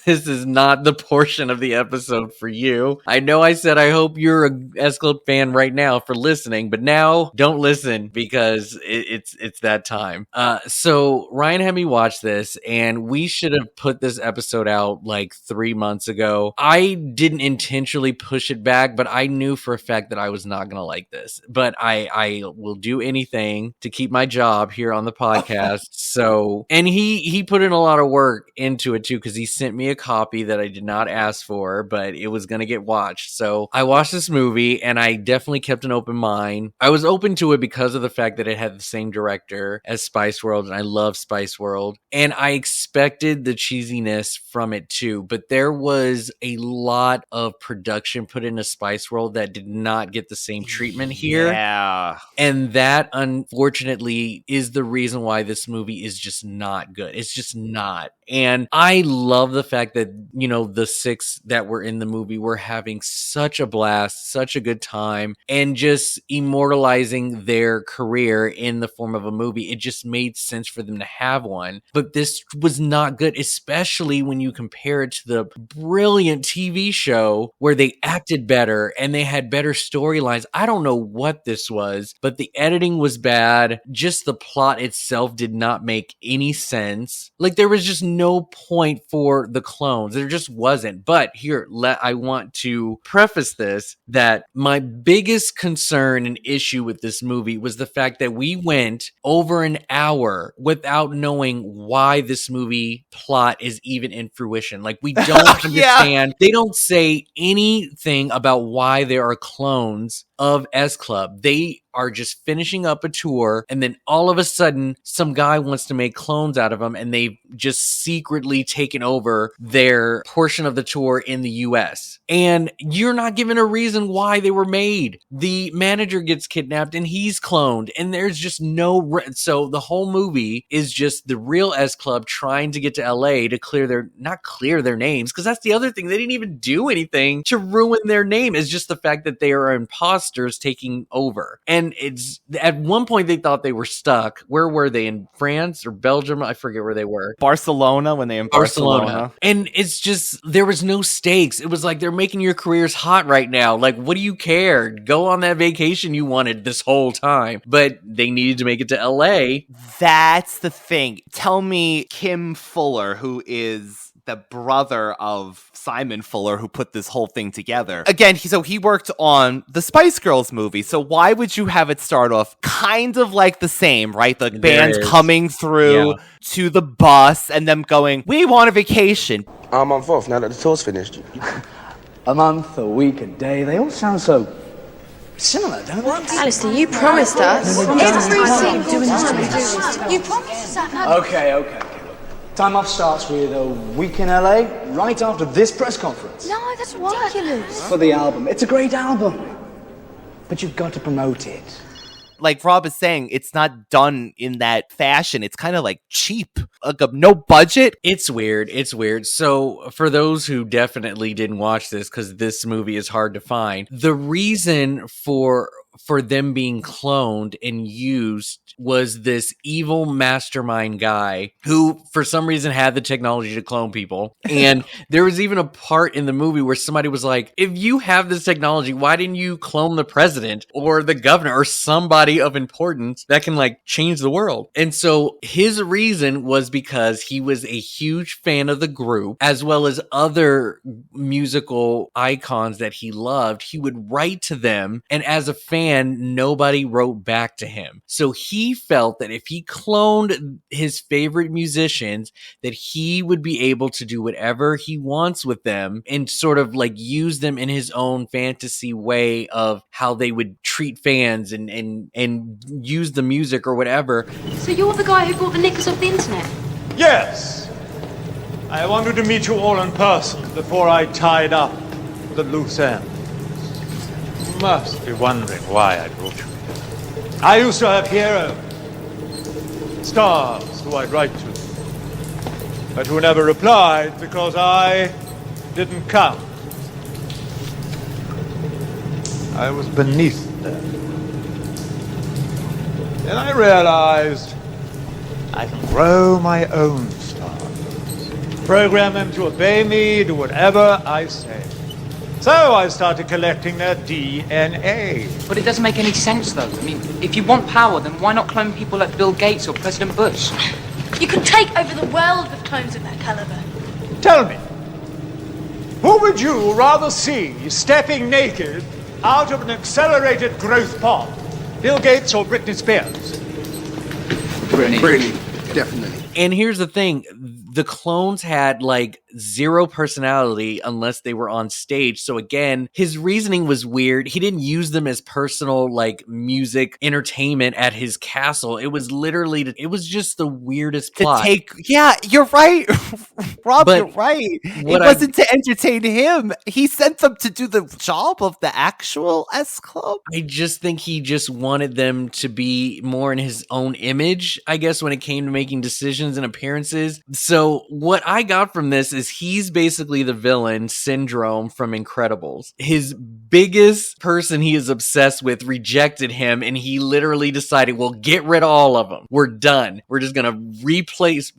Speaker 10: this is not the portion of the episode for you. I know I said I hope you're a S Club fan right now for listening, but now don't listen because it's that time. So Ryan had me watch this, and we should have put this episode out like 3 months ago. I didn't intentionally push it back, but I knew for a fact that I was not going to like this. But I will do anything to keep my job here on the podcast. So, and he put in a lot of work into it too, because he sent me a copy that I did not ask for, but it was going to get watched. So I watched this movie, and I definitely kept an open mind. I was open to it because of the fact that it had the same director as Spice World, and I love Spice World. And I expected the cheesiness from it too, but there was a lot of production put into Spice World that did not get the same treatment here.
Speaker 1: Yeah.
Speaker 10: And that, unfortunately, is the reason why this movie is just not good. It's just not. And I love the fact that, you know, the 6 that were in the movie were having such a blast, such a good time, and just immortalizing their career in the form of a movie. It just made sense for them to have one. But this was not good, especially when you compare it to the brilliant TV show where they acted better and they had better storylines. I don't know what this was, but the editing was bad. Just the plot itself did not make any sense. Like, there was just no point for the clones. There just wasn't. But here, I want to preface this that my biggest concern and issue with this movie was the fact that we went over an hour without knowing why this movie plot is even in fruition. Like, we don't understand. They don't say anything about why there are clones of S Club. They are just finishing up a tour, and then all of a sudden some guy wants to make clones out of them, and they've just secretly taken over their portion of the tour in the US. And you're not given a reason why they were made. The manager gets kidnapped and he's cloned, and there's just no so the whole movie is just the real S Club trying to get to LA to not clear their names, because that's the other thing. They didn't even do anything to ruin their name. It's just the fact that they are imposters taking over. And it's at one point they thought they were stuck. Where were they? In France or Belgium? I forget where they were.
Speaker 1: Barcelona, when they in Barcelona.
Speaker 10: And it's just, there was no stakes. It was like, they're making your careers hot right now. Like, what do you care? Go on that vacation you wanted this whole time. But they needed to make it to LA.
Speaker 1: That's the thing. Tell me Kim Fuller, who is the brother of Simon Fuller, who put this whole thing together. Again, he worked on the Spice Girls movie, so why would you have it start off kind of like the same, right? The band coming through to the bus and them going, we want a vacation.
Speaker 4: I'm on 4th now that the tour's finished.
Speaker 11: A month, a week, a day, they all sound so similar, don't they?
Speaker 3: Alistair, you promised us every single time. You promised us.
Speaker 11: Okay. Time off starts with a week in LA, right after this press conference.
Speaker 3: No, that's ridiculous.
Speaker 11: For the album. It's a great album. But you've got to promote it.
Speaker 1: like Rob is saying, it's not done in that fashion. It's kind of like cheap, like no budget.
Speaker 10: It's weird. So for those who definitely didn't watch this, because this movie is hard to find, the reason for them being cloned and used was this evil mastermind guy who for some reason had the technology to clone people. And there was even a part in the movie where somebody was like, if you have this technology, why didn't you clone the president or the governor or somebody of importance that can like change the world? And so his reason was because he was a huge fan of the group as well as other musical icons that he loved. He would write to them, and as a fan, nobody wrote back to him. So he felt that if he cloned his favorite musicians, that he would be able to do whatever he wants with them and sort of like use them in his own fantasy way of how they would treat fans and use the music or whatever.
Speaker 2: So you're the guy who bought the knickers off the internet?
Speaker 11: Yes. I wanted to meet you all in person before I tied up the loose end. You must be wondering why I brought you here. I used to have heroes, stars who I'd write to, but who never replied because I didn't count. I was beneath them. Then I realized I can grow my own stars, program them to obey me, do whatever I say. So I started collecting their DNA.
Speaker 12: But it doesn't make any sense, though. I mean, if you want power, then why not clone people like Bill Gates or President Bush?
Speaker 3: You can take over the world with clones of that caliber.
Speaker 11: Tell me, who would you rather see stepping naked out of an accelerated growth pod? Bill Gates or Britney Spears?
Speaker 14: Britney, definitely.
Speaker 10: And here's the thing, the clones had like zero personality unless they were on stage. So again, his reasoning was weird. He didn't use them as personal like music entertainment at his castle. It was literally, it was just the weirdest plot.
Speaker 1: Yeah, you're right. Rob, you're right. It wasn't to entertain him. He sent them to do the job of the actual S Club.
Speaker 10: I just think he just wanted them to be more in his own image, I guess, when it came to making decisions and appearances. So what I got from this is he's basically the villain, Syndrome from Incredibles. His biggest person he is obsessed with rejected him, and he literally decided, well, get rid of all of them. We're done. We're just gonna replace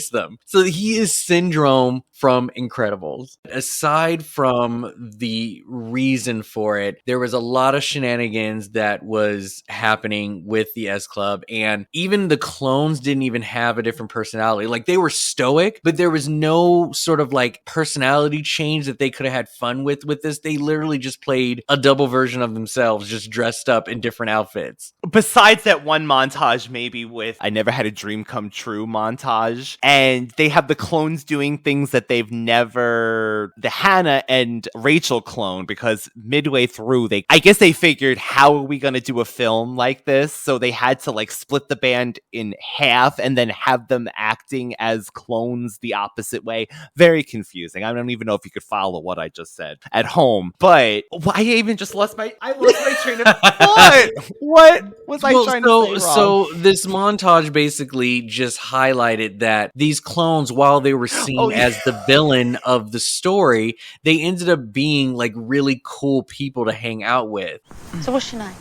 Speaker 10: them. So he is Syndrome from Incredibles. Aside from the reason for it, there was a lot of shenanigans that was happening with the S Club, and even the clones didn't even have a different personality. Like, they were stoic, but there was no sort of like personality change that they could have had fun with this. They literally just played a double version of themselves, just dressed up in different outfits.
Speaker 1: Besides that one montage, maybe with I Never Had a Dream Come True montage, and they have the clones doing things that they've never, the Hannah and Rachel clone, because midway through I guess they figured, how are we going to do a film like this? So they had to like split the band in half and then have them acting as clones the opposite way. Very confusing. I don't even know if you could follow what I just said at home, but I even just lost my train of thought. What was I trying to say wrong?
Speaker 10: So this montage basically just highlighted that these clones, while they were seen as the villain of the story, they ended up being like really cool people to hang out with.
Speaker 3: So what's your name?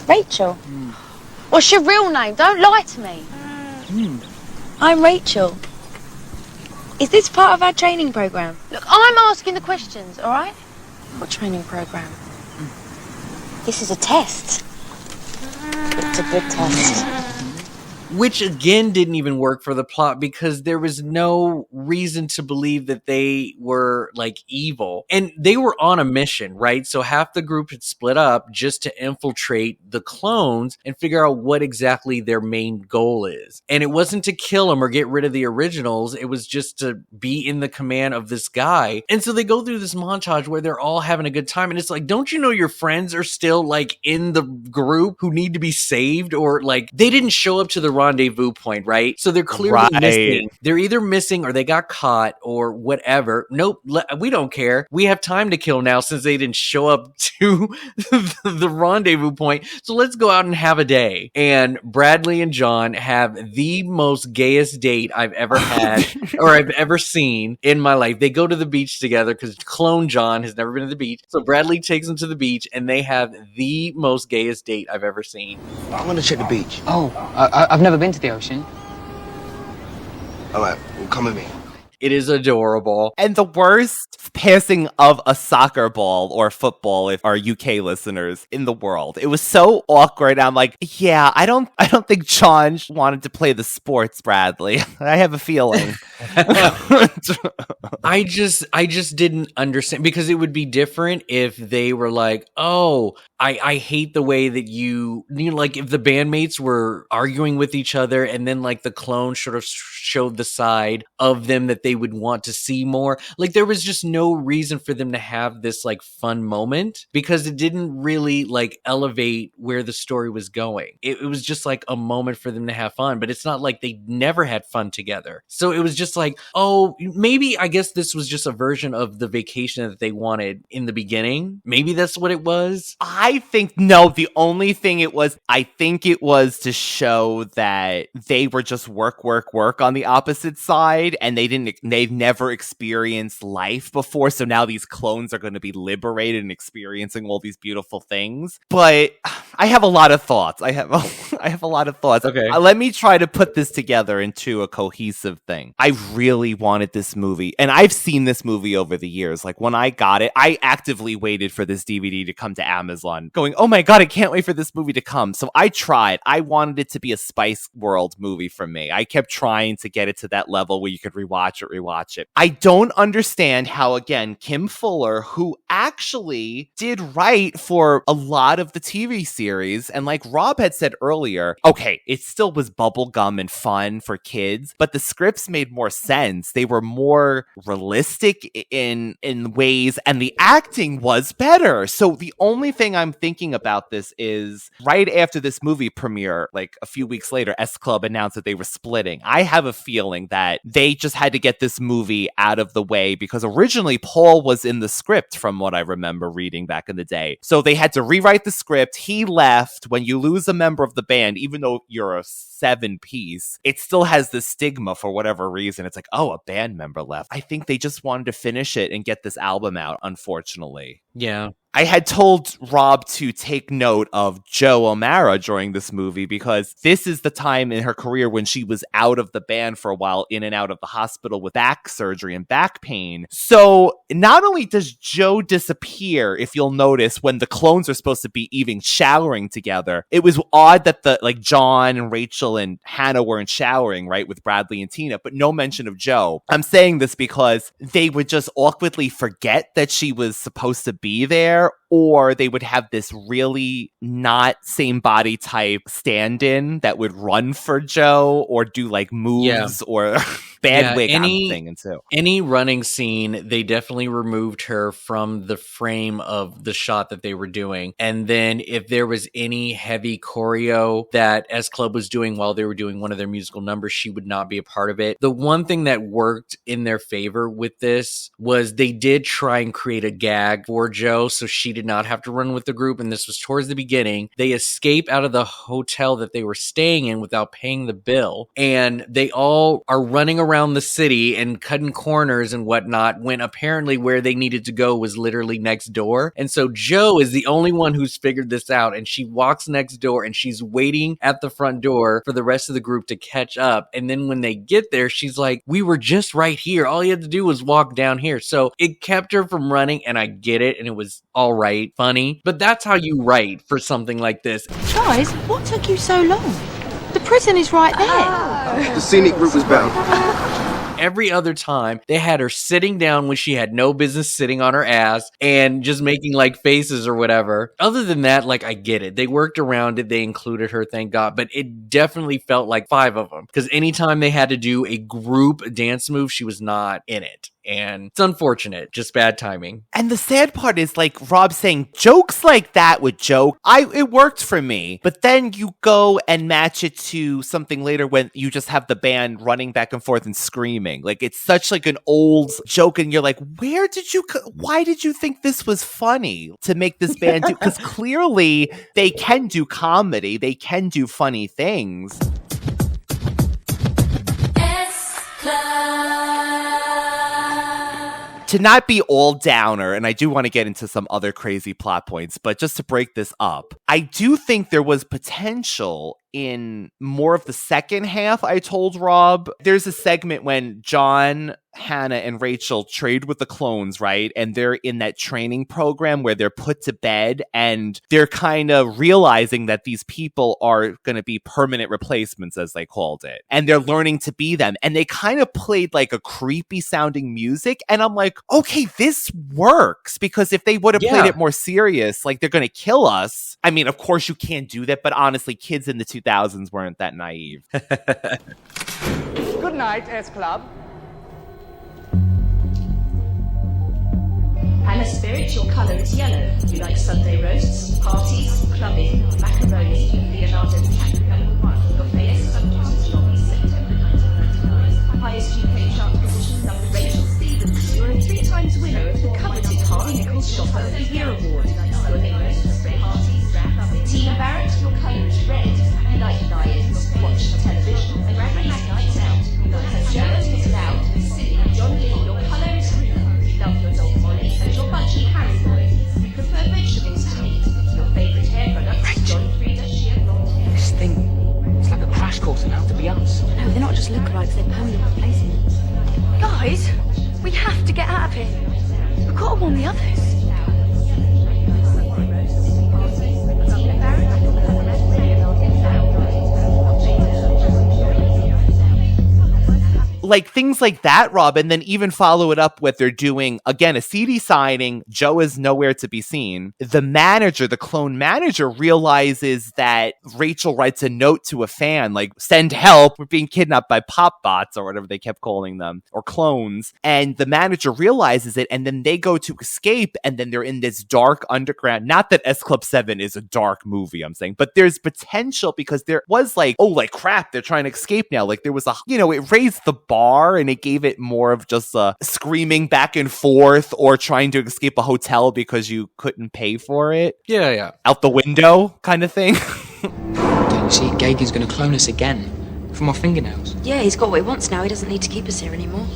Speaker 3: Rachel. What's your real name? Don't lie to me. I'm Rachel. Is this part of our training program? Look, I'm asking the questions, all right? What training program? This is a test. It's a good test.
Speaker 10: Which again didn't even work for the plot, because there was no reason to believe that they were like evil. And they were on a mission, right? So half the group had split up just to infiltrate the clones and figure out what exactly their main goal is. And it wasn't to kill them or get rid of the originals. It was just to be in the command of this guy. And so they go through this montage where they're all having a good time. And it's like, don't you know your friends are still like in the group who need to be saved? Or like, they didn't show up to the rendezvous point, right? So they're clearly missing. They're either missing or they got caught or whatever. Nope, we don't care. We have time to kill now since they didn't show up to the rendezvous point. So let's go out and have a day. And Bradley and John have the most gayest date I've ever had or I've ever seen in my life. They go to the beach together because clone John has never been to the beach. So Bradley takes them to the beach and they have the most gayest date I've ever seen.
Speaker 4: I want to check the beach.
Speaker 12: Oh, I've never been to the ocean.
Speaker 4: All right, well, come with me.
Speaker 10: It is adorable.
Speaker 1: And the worst passing of a soccer ball or football, if our UK listeners, in the world. It was so awkward. I'm like, yeah, I don't think John wanted to play the sports, Bradley. I have a feeling.
Speaker 10: I just didn't understand, because it would be different if they were like, oh, I hate the way that you know, like if the bandmates were arguing with each other and then like the clone sort of showed the side of them that they would want to see more. Like there was just no reason for them to have this like fun moment because it didn't really like elevate where the story was going. It was just like a moment for them to have fun, but it's not like they never had fun together. So it was just like, oh, maybe I guess this was just a version of the vacation that they wanted in the beginning. Maybe that's what it was.
Speaker 1: I think, no, the only thing it was, I think it was to show that they were just work on the opposite side and they've never experienced life before. So now these clones are going to be liberated and experiencing all these beautiful things. But I have a lot of thoughts. I have a lot of thoughts.
Speaker 10: Okay.
Speaker 1: Let me try to put this together into a cohesive thing. I really wanted this movie, and I've seen this movie over the years. Like when I got it, I actively waited for this DVD to come to Amazon, going, oh my God, I can't wait for this movie to come. So I tried. I wanted it to be a Spice World movie for me. I kept trying to get it to that level where you could rewatch it. I don't understand how, again, Kim Fuller, who actually did write for a lot of the TV series, and like Rob had said earlier, okay, it still was bubblegum and fun for kids, but the scripts made more sense. They were more realistic in ways, and the acting was better. So the only thing I'm thinking about this is right after this movie premiere, like a few weeks later, S Club announced that they were splitting. I have a feeling that they just had to get this movie out of the way because originally Paul was in the script from what I remember reading back in the day. So they had to rewrite the script. He left. When you lose a member of the band, even though you're a 7-piece, it still has this stigma for whatever reason. It's like, oh, a band member left. I think they just wanted to finish it and get this album out, unfortunately.
Speaker 10: Yeah.
Speaker 1: I had told Rob to take note of Joe O'Mara during this movie because this is the time in her career when she was out of the band for a while, in and out of the hospital with back surgery and back pain. So not only does Joe disappear, if you'll notice, when the clones are supposed to be even showering together, it was odd that John and Rachel and Hannah weren't showering, right, with Bradley and Tina, but no mention of Joe. I'm saying this because they would just awkwardly forget that she was supposed to be there, or they would have this really not same body type stand-in that would run for Joe or do like moves or bad wig I'm thinking too.
Speaker 10: Any running scene, they definitely removed her from the frame of the shot that they were doing. And then if there was any heavy choreo that S Club was doing while they were doing one of their musical numbers, she would not be a part of it. The one thing that worked in their favor with this was they did try and create a gag for Joe so she did not have to run with the group, and this was towards the beginning. They escape out of the hotel that they were staying in without paying the bill, and they all are running around the city and cutting corners and whatnot, when apparently where they needed to go was literally next door. And so Joe is the only one who's figured this out, and she walks next door and she's waiting at the front door for the rest of the group to catch up. And then when they get there, she's like, we were just right here. All you had to do was walk down here. So it kept her from running, and I get it, and it was all right, funny, but that's how you write for something like this.
Speaker 3: Guys, what took you so long? The prison is right there.
Speaker 4: The scenic route was better.
Speaker 10: Every other time, they had her sitting down when she had no business sitting on her ass and just making like faces or whatever. Other than that, like, I get it. They worked around it. They included her, thank God. But it definitely felt like 5 of them, because anytime they had to do a group dance move, she was not in it. and it's unfortunate, just bad timing.
Speaker 1: And the sad part is, like, Rob saying jokes like that would joke. It worked for me. But then you go and match it to something later when you just have the band running back and forth and screaming. Like, it's such like an old joke, and you're like, why did you think this was funny to make this band do? Because clearly they can do comedy, they can do funny things. To not be all downer, and I do want to get into some other crazy plot points, but just to break this up, I do think there was potential in more of the second half. I told Rob, there's a segment when John, Hannah, and Rachel trade with the clones, right? And they're in that training program where they're put to bed and they're kind of realizing that these people are going to be permanent replacements, as they called it. And they're learning to be them. And they kind of played like a creepy sounding music. And I'm like, okay, this works, because if they would have played it more serious, like they're going to kill us. I mean, of course you can't do that, but honestly, kids in the 2000s weren't that naive.
Speaker 14: Good night, S Club.
Speaker 15: I'm a spirit, your colour is yellow. You like Sunday roasts, parties, clubbing, macaroni, Leonardo DiCaprio. Your famous subject long September 1999. Highest UK chart position, number Rachel Stevens. You're a 3-times winner of the coveted Harvey Nichols Shopper of the Year award. Your name is parties, clubbing. Tina Barrett, your colour is red. You like lions, watch television, and ragging nights out. You like jealous, loud, silly. John Lee, your colour is green. You love your dog Molly and your bunchy Harry boy. You prefer vegetables to meat. Your favourite hair product is John Frieda sheer blonde hair.
Speaker 12: This thing, it's like a crash course in how to be us.
Speaker 3: No, they're not just lookalikes, they're permanent replacements.
Speaker 2: Guys, we have to get out of here. We've got to warn the others.
Speaker 1: Like things like that, Rob, and then even follow it up with they're doing, again, a CD signing. Joe is nowhere to be seen. The manager, the clone manager, realizes that Rachel writes a note to a fan, like, send help, we're being kidnapped by pop bots, or whatever they kept calling them, or clones. And the manager realizes it, and then they go to escape, and then they're in this dark underground. Not that S Club 7 is a dark movie, I'm saying, but there's potential, because there was like, oh, like crap, they're trying to escape now. Like there was it raised the bar, and it gave it more of just screaming back and forth or trying to escape a hotel because you couldn't pay for it.
Speaker 10: Yeah.
Speaker 1: Out the window kind of thing.
Speaker 12: Don't you see, Gagan's gonna clone us again from our fingernails.
Speaker 3: Yeah, he's got what he wants now. He doesn't need to keep us here anymore.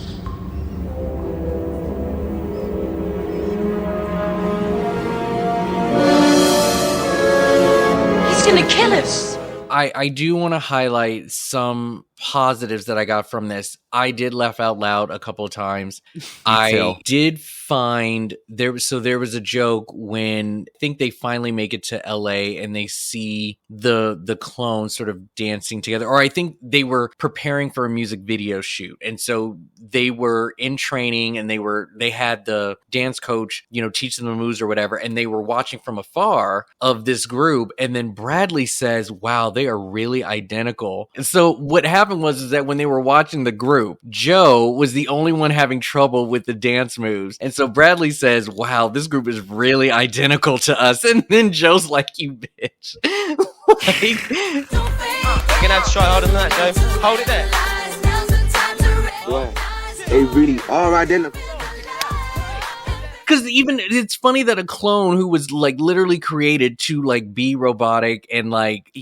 Speaker 3: He's gonna kill us!
Speaker 10: I do want to highlight some positives that I got from this. I did laugh out loud a couple of times. I did find there was a joke when I think they finally make it to LA and they see the clones sort of dancing together, or I think they were preparing for a music video shoot, and so they were in training and they had the dance coach, teach them the moves or whatever, and they were watching from afar of this group, and then Bradley says, wow, they are really identical. And so what happened was that when they were watching the group, Joe was the only one having trouble with the dance moves. And so Bradley says, wow, this group is really identical to us. And then Joe's like, you bitch.
Speaker 16: You're gonna have to try harder than that, Joe. Hold it there.
Speaker 4: What? They really are identical.
Speaker 10: Because even it's funny that a clone who was like literally created to like be robotic and like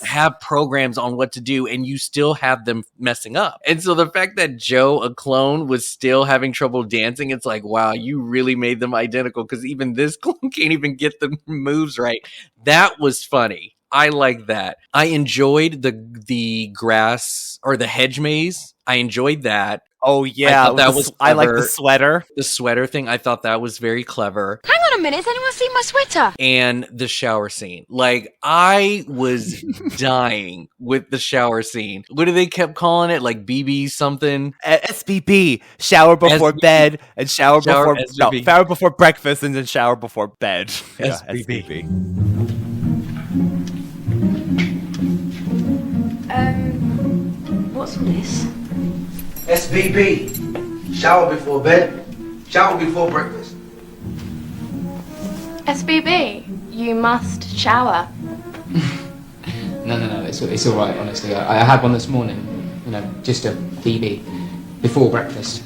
Speaker 10: have programs on what to do, and you still have them messing up. And so the fact that Joe, a clone, was still having trouble dancing, it's like, wow, you really made them identical, because even this clone can't even get the moves right. That was funny. I like that. I enjoyed the grass or the hedge maze. I enjoyed that.
Speaker 1: Oh yeah, I like the sweater.
Speaker 10: The sweater thing, I thought that was very clever.
Speaker 3: Hang on a minute, has anyone seen my sweater?
Speaker 10: And the shower scene. Like, I was dying with the shower scene. What do they kept calling it? Like BB something?
Speaker 1: SBB. Shower before bed and shower before breakfast and then shower before bed. Yeah, SBB.
Speaker 2: What's all this?
Speaker 4: SBB. Shower before bed, shower before breakfast.
Speaker 14: SBB, you must shower.
Speaker 12: No, it's all right, honestly. I had one this morning, just a PB before breakfast.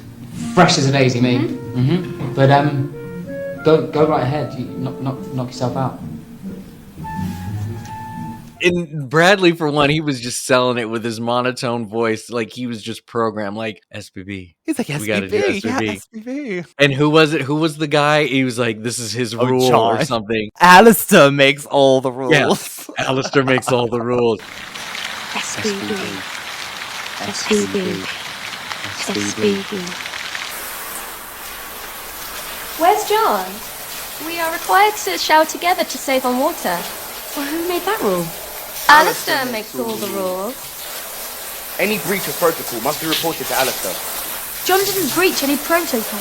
Speaker 12: Fresh as a daisy, mate. Mm-hmm. But go right ahead. You knock yourself out.
Speaker 10: And Bradley, for one, he was just selling it with his monotone voice, like he was just programmed, like SBB.
Speaker 1: He's like, SBB,
Speaker 10: we gotta do SBB.
Speaker 1: yeah, SBB.
Speaker 10: And who was it? Who was the guy? He was like, this is his rule
Speaker 1: John.
Speaker 10: or something.
Speaker 1: Alistair makes all the rules.
Speaker 10: Yeah. Alistair makes all the rules.
Speaker 3: SBB. SBB. SBB.
Speaker 14: Where's John? We are required to shower together to save on water.
Speaker 3: Well, who made that rule?
Speaker 14: Alistair makes all the rules.
Speaker 4: Any breach of protocol must be reported to Alistair.
Speaker 3: John didn't breach any protocol.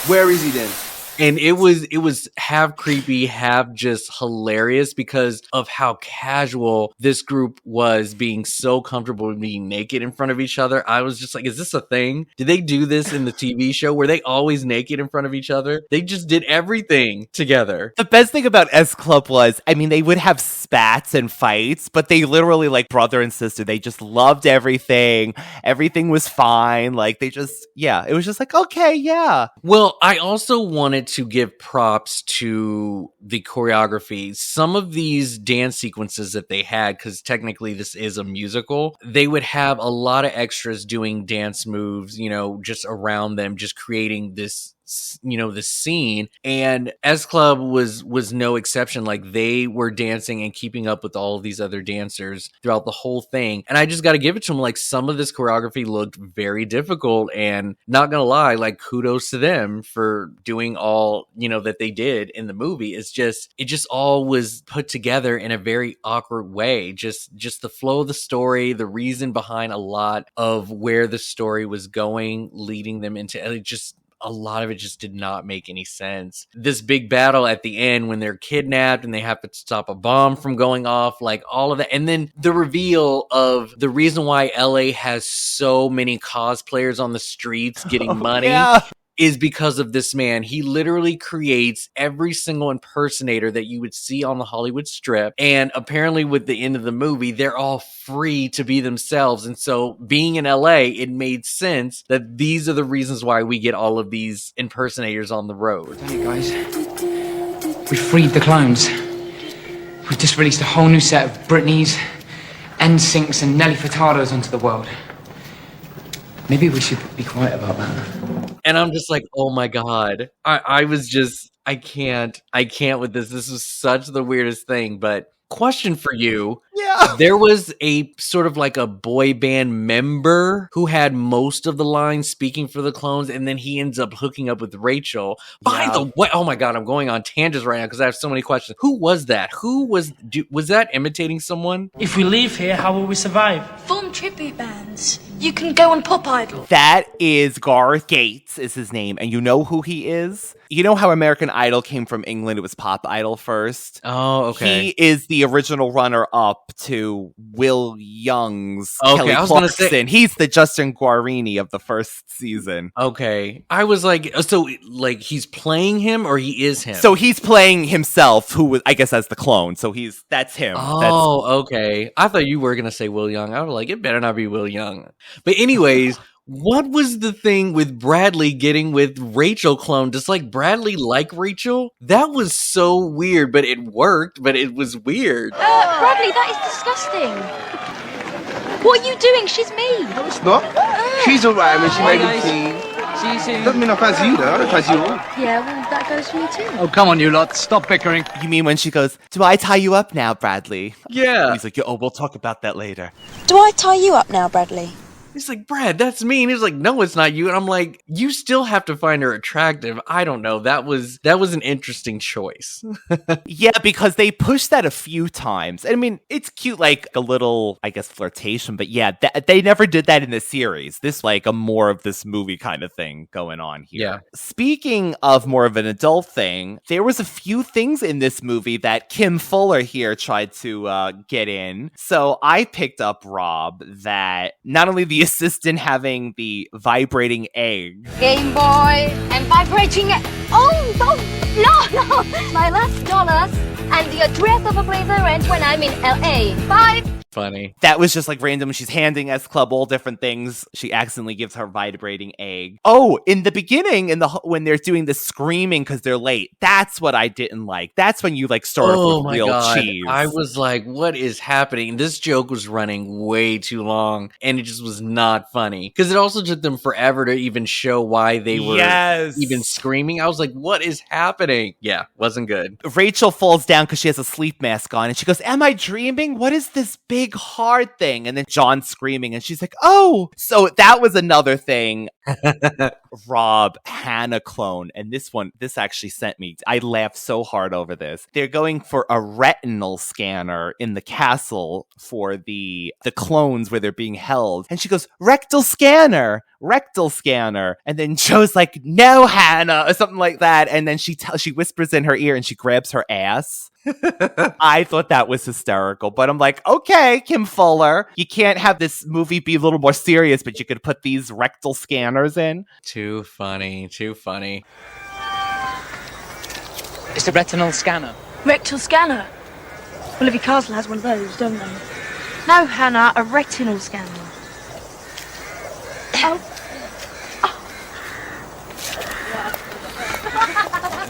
Speaker 4: Where is he then?
Speaker 10: And it was half creepy, half just hilarious because of how casual this group was, being so comfortable with being naked in front of each other. I was just like, is this a thing? Did they do this in the TV show? Were they always naked in front of each other? They just did everything together.
Speaker 1: The best thing about S Club was, I mean, they would have spats and fights, but they literally, like brother and sister, they just loved everything. Everything was fine. Like, they just, yeah, it was just like, okay, yeah.
Speaker 10: Well, I also wanted to give props to the choreography. Some of these dance sequences that they had, because technically this is a musical, they would have a lot of extras doing dance moves, just around them, just creating this scene. And S Club was no exception. Like, they were dancing and keeping up with all of these other dancers throughout the whole thing. And I just got to give it to them. Like, some of this choreography looked very difficult, and not gonna lie, like, kudos to them for doing all that they did in the movie. It just all was put together in a very awkward way. Just the flow of the story, the reason behind a lot of where the story was going, leading them into a lot of it just did not make any sense. This big battle at the end when they're kidnapped and they have to stop a bomb from going off, like all of that. And then the reveal of the reason why LA has so many cosplayers on the streets getting money.
Speaker 1: Yeah.
Speaker 10: Is because of this man. He literally creates every single impersonator that you would see on the Hollywood Strip. And apparently with the end of the movie, they're all free to be themselves. And so being in LA, it made sense that these are the reasons why we get all of these impersonators on the road.
Speaker 12: Hey guys, we freed the clones. We've just released a whole new set of Britneys, NSYNCs and Nelly Furtados onto the world. Maybe we should be quiet about that.
Speaker 10: And I'm just like, oh my God. I was just, I can't with this. This was such the weirdest thing. But question for you.
Speaker 1: Yeah.
Speaker 10: There was a sort of like a boy band member who had most of the lines speaking for the clones, and then he ends up hooking up with Rachel. By the way, oh my God, I'm going on tangents right now because I have so many questions. Who was that? Was that imitating someone?
Speaker 17: If we leave here, how will we survive?
Speaker 3: Form tribute bands. You can go on Pop Idol.
Speaker 1: That is Garth Gates is his name. And you know who he is? You know how American Idol came from England? It was Pop Idol first.
Speaker 10: Oh, okay.
Speaker 1: He is the original runner-up to Will Young's Kelly
Speaker 10: I was
Speaker 1: Clarkson.
Speaker 10: gonna say,
Speaker 1: he's the Justin Guarini of the first season.
Speaker 10: Okay. I was like, so like he's playing him or he is him?
Speaker 1: So he's playing himself, who was, I guess, as the clone. So that's him.
Speaker 10: Oh, okay. I thought you were going to say Will Young. I was like, it better not be Will Young. But anyways, what was the thing with Bradley getting with Rachel clone? Does like Bradley like Rachel? That was so weird, but it worked, but it was weird.
Speaker 3: Bradley, that is disgusting. What are you doing? She's me.
Speaker 4: No, it's not. She's alright, I mean, she made me clean.
Speaker 12: See you soon.
Speaker 4: Doesn't mean I fancy you, though. I don't fancy you all.
Speaker 3: Yeah, well, that goes for you too.
Speaker 17: Oh, come on, you lot. Stop bickering.
Speaker 1: You mean when she goes, do I tie you up now, Bradley?
Speaker 10: Yeah.
Speaker 1: He's like, oh, we'll talk about that later.
Speaker 3: Do I tie you up now, Bradley?
Speaker 10: He's like, Brad, that's me. And he's like, no, it's not you. And I'm like, you still have to find her attractive. I don't know. That was an interesting choice.
Speaker 1: Yeah, because they pushed that a few times. I mean, it's cute, like a little, I guess, flirtation. But yeah, they never did that in the series. This like a more of this movie kind of thing going on here.
Speaker 10: Yeah.
Speaker 1: Speaking of more of an adult thing, there was a few things in this movie that Kim Fuller here tried to get in. So I picked up, Rob, that not only the assistant having the vibrating egg.
Speaker 3: Game Boy and vibrating it. Oh, no. My last dollars and the address of a place I rent when I'm in LA. 5.
Speaker 10: Funny.
Speaker 1: That was just like random. She's handing S Club all different things. She accidentally gives her vibrating egg. Oh, in the beginning, when they're doing the screaming because they're late, that's what I didn't like. That's when you like start with real cheese.
Speaker 10: I was like, what is happening? This joke was running way too long, and it just was not funny. Because it also took them forever to even show why they were even screaming. I was like, what is happening? Yeah, wasn't good.
Speaker 1: Rachel falls down because she has a sleep mask on, and she goes, am I dreaming? What is this big hard thing? And then John's screaming, and she's like, oh. So that was another thing. Rob, Hannah clone. And this actually sent me, I laughed so hard over this. They're going for a retinal scanner in the castle for the clones where they're being held. And she goes, rectal scanner. And then Joe's like, no, Hannah, or something like that. And then she whispers in her ear and she grabs her ass. I thought that was hysterical, but I'm like, okay, Kim Fuller, you can't have this movie be a little more serious, but you could put these rectal scanners in.
Speaker 10: Too funny.
Speaker 12: It's a retinal scanner.
Speaker 14: Rectal scanner? Well, every castle has one of those, don't they? No, Hannah, a retinal scanner. Oh.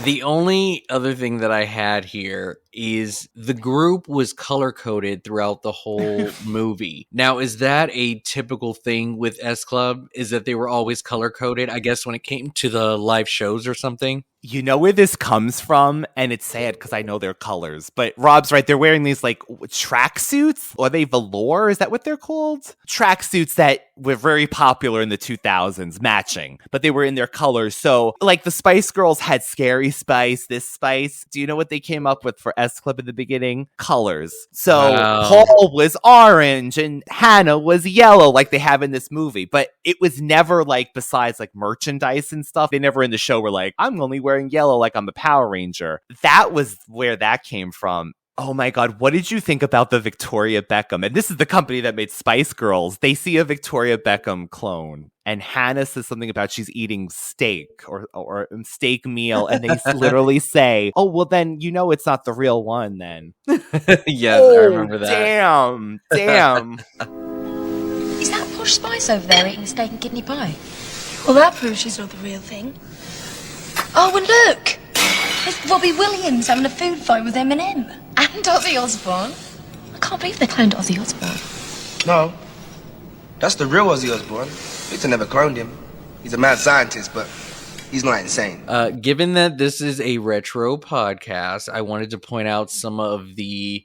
Speaker 10: The only other thing that I had here is the group was color-coded throughout the whole movie. Now, is that a typical thing with S Club? Is that they were always color-coded, I guess, when it came to the live shows or something?
Speaker 1: You know where this comes from, and it's sad because I know their colors, but Rob's right. They're wearing these like tracksuits. Are they velour? Is that what they're called? Tracksuits that were very popular in the 2000s, matching, but they were in their colors. So like the Spice Girls had Scary Spice, this Spice. Do you know what they came up with for S Club in the beginning? Colors. So Paul was orange and Hannah was yellow like they have in this movie, but it was never like, besides like merchandise and stuff, they never in the show were like, I'm only wearing yellow like I'm a Power Ranger. That was where that came from. Oh my God, what did you think about the Victoria Beckham? And this is the company that made Spice Girls. They see a Victoria Beckham clone, and Hannah says something about she's eating steak or steak meal, and they literally say, oh, well then, you know it's not the real one then.
Speaker 10: Yes, I remember that.
Speaker 1: Damn.
Speaker 3: Is that posh Spice over there eating steak and kidney pie?
Speaker 14: Well, that proves she's not the real thing.
Speaker 3: Oh, and look!
Speaker 14: It's Robbie Williams having a food fight with Eminem.
Speaker 3: And Ozzy Osbourne. I can't believe they cloned Ozzy Osbourne.
Speaker 4: No. That's the real Ozzy Osbourne. Victor never cloned him. He's a mad scientist, but he's not insane.
Speaker 10: Given that this is a retro podcast, I wanted to point out some of the,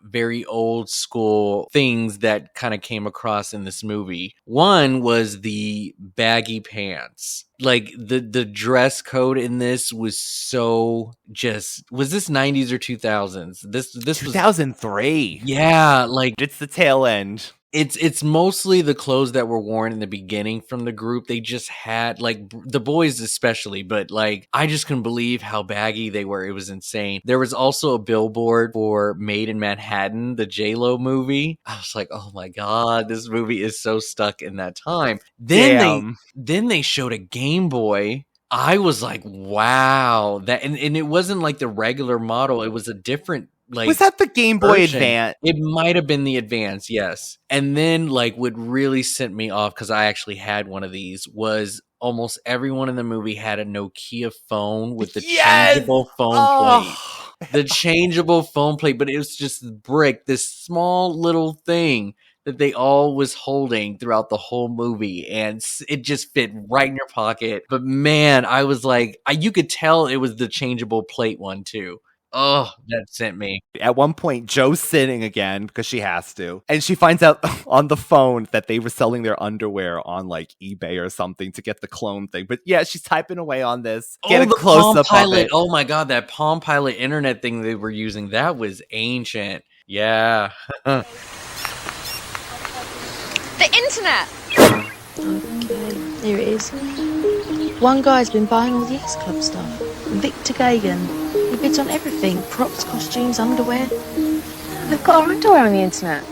Speaker 10: very old school things that kind of came across in this movie. One was the baggy pants. Like the dress code in this was so was this 90s or 2000s? This
Speaker 1: 2003.
Speaker 10: Yeah, like
Speaker 1: it's the tail end.
Speaker 10: It's mostly the clothes that were worn in the beginning from the group. They just had, like, the boys especially, but, like, I just couldn't believe how baggy they were. It was insane. There was also a billboard for Made in Manhattan, the J-Lo movie. I was like, oh my God, this movie is so stuck in that time. Then they showed a Game Boy. I was like, wow. And it wasn't like the regular model. It was a different, like,
Speaker 1: was that the Game Boy
Speaker 10: version.
Speaker 1: Advance?
Speaker 10: It might have been the Advance, yes. And then, like, what really sent me off, because I actually had one of these, was almost everyone in the movie had a Nokia phone with the changeable phone plate. The changeable phone plate, but it was just this small little thing that they all was holding throughout the whole movie, and it just fit right in your pocket. But man, I was like, you could tell it was the changeable plate one too. Oh, that sent me.
Speaker 1: At one point, Joe's sitting again because she has to. And she finds out on the phone that they were selling their underwear on like eBay or something to get the clone thing. But yeah, she's typing away on this. Get a close up of it.
Speaker 10: Oh my God, that Palm Pilot internet thing they were using, that was ancient. Yeah.
Speaker 3: The internet!
Speaker 18: Okay, here it is. One guy's been buying all the S Club stuff. Victor Gagan. He bids on everything. Props, costumes, underwear.
Speaker 3: They've got our underwear on the internet.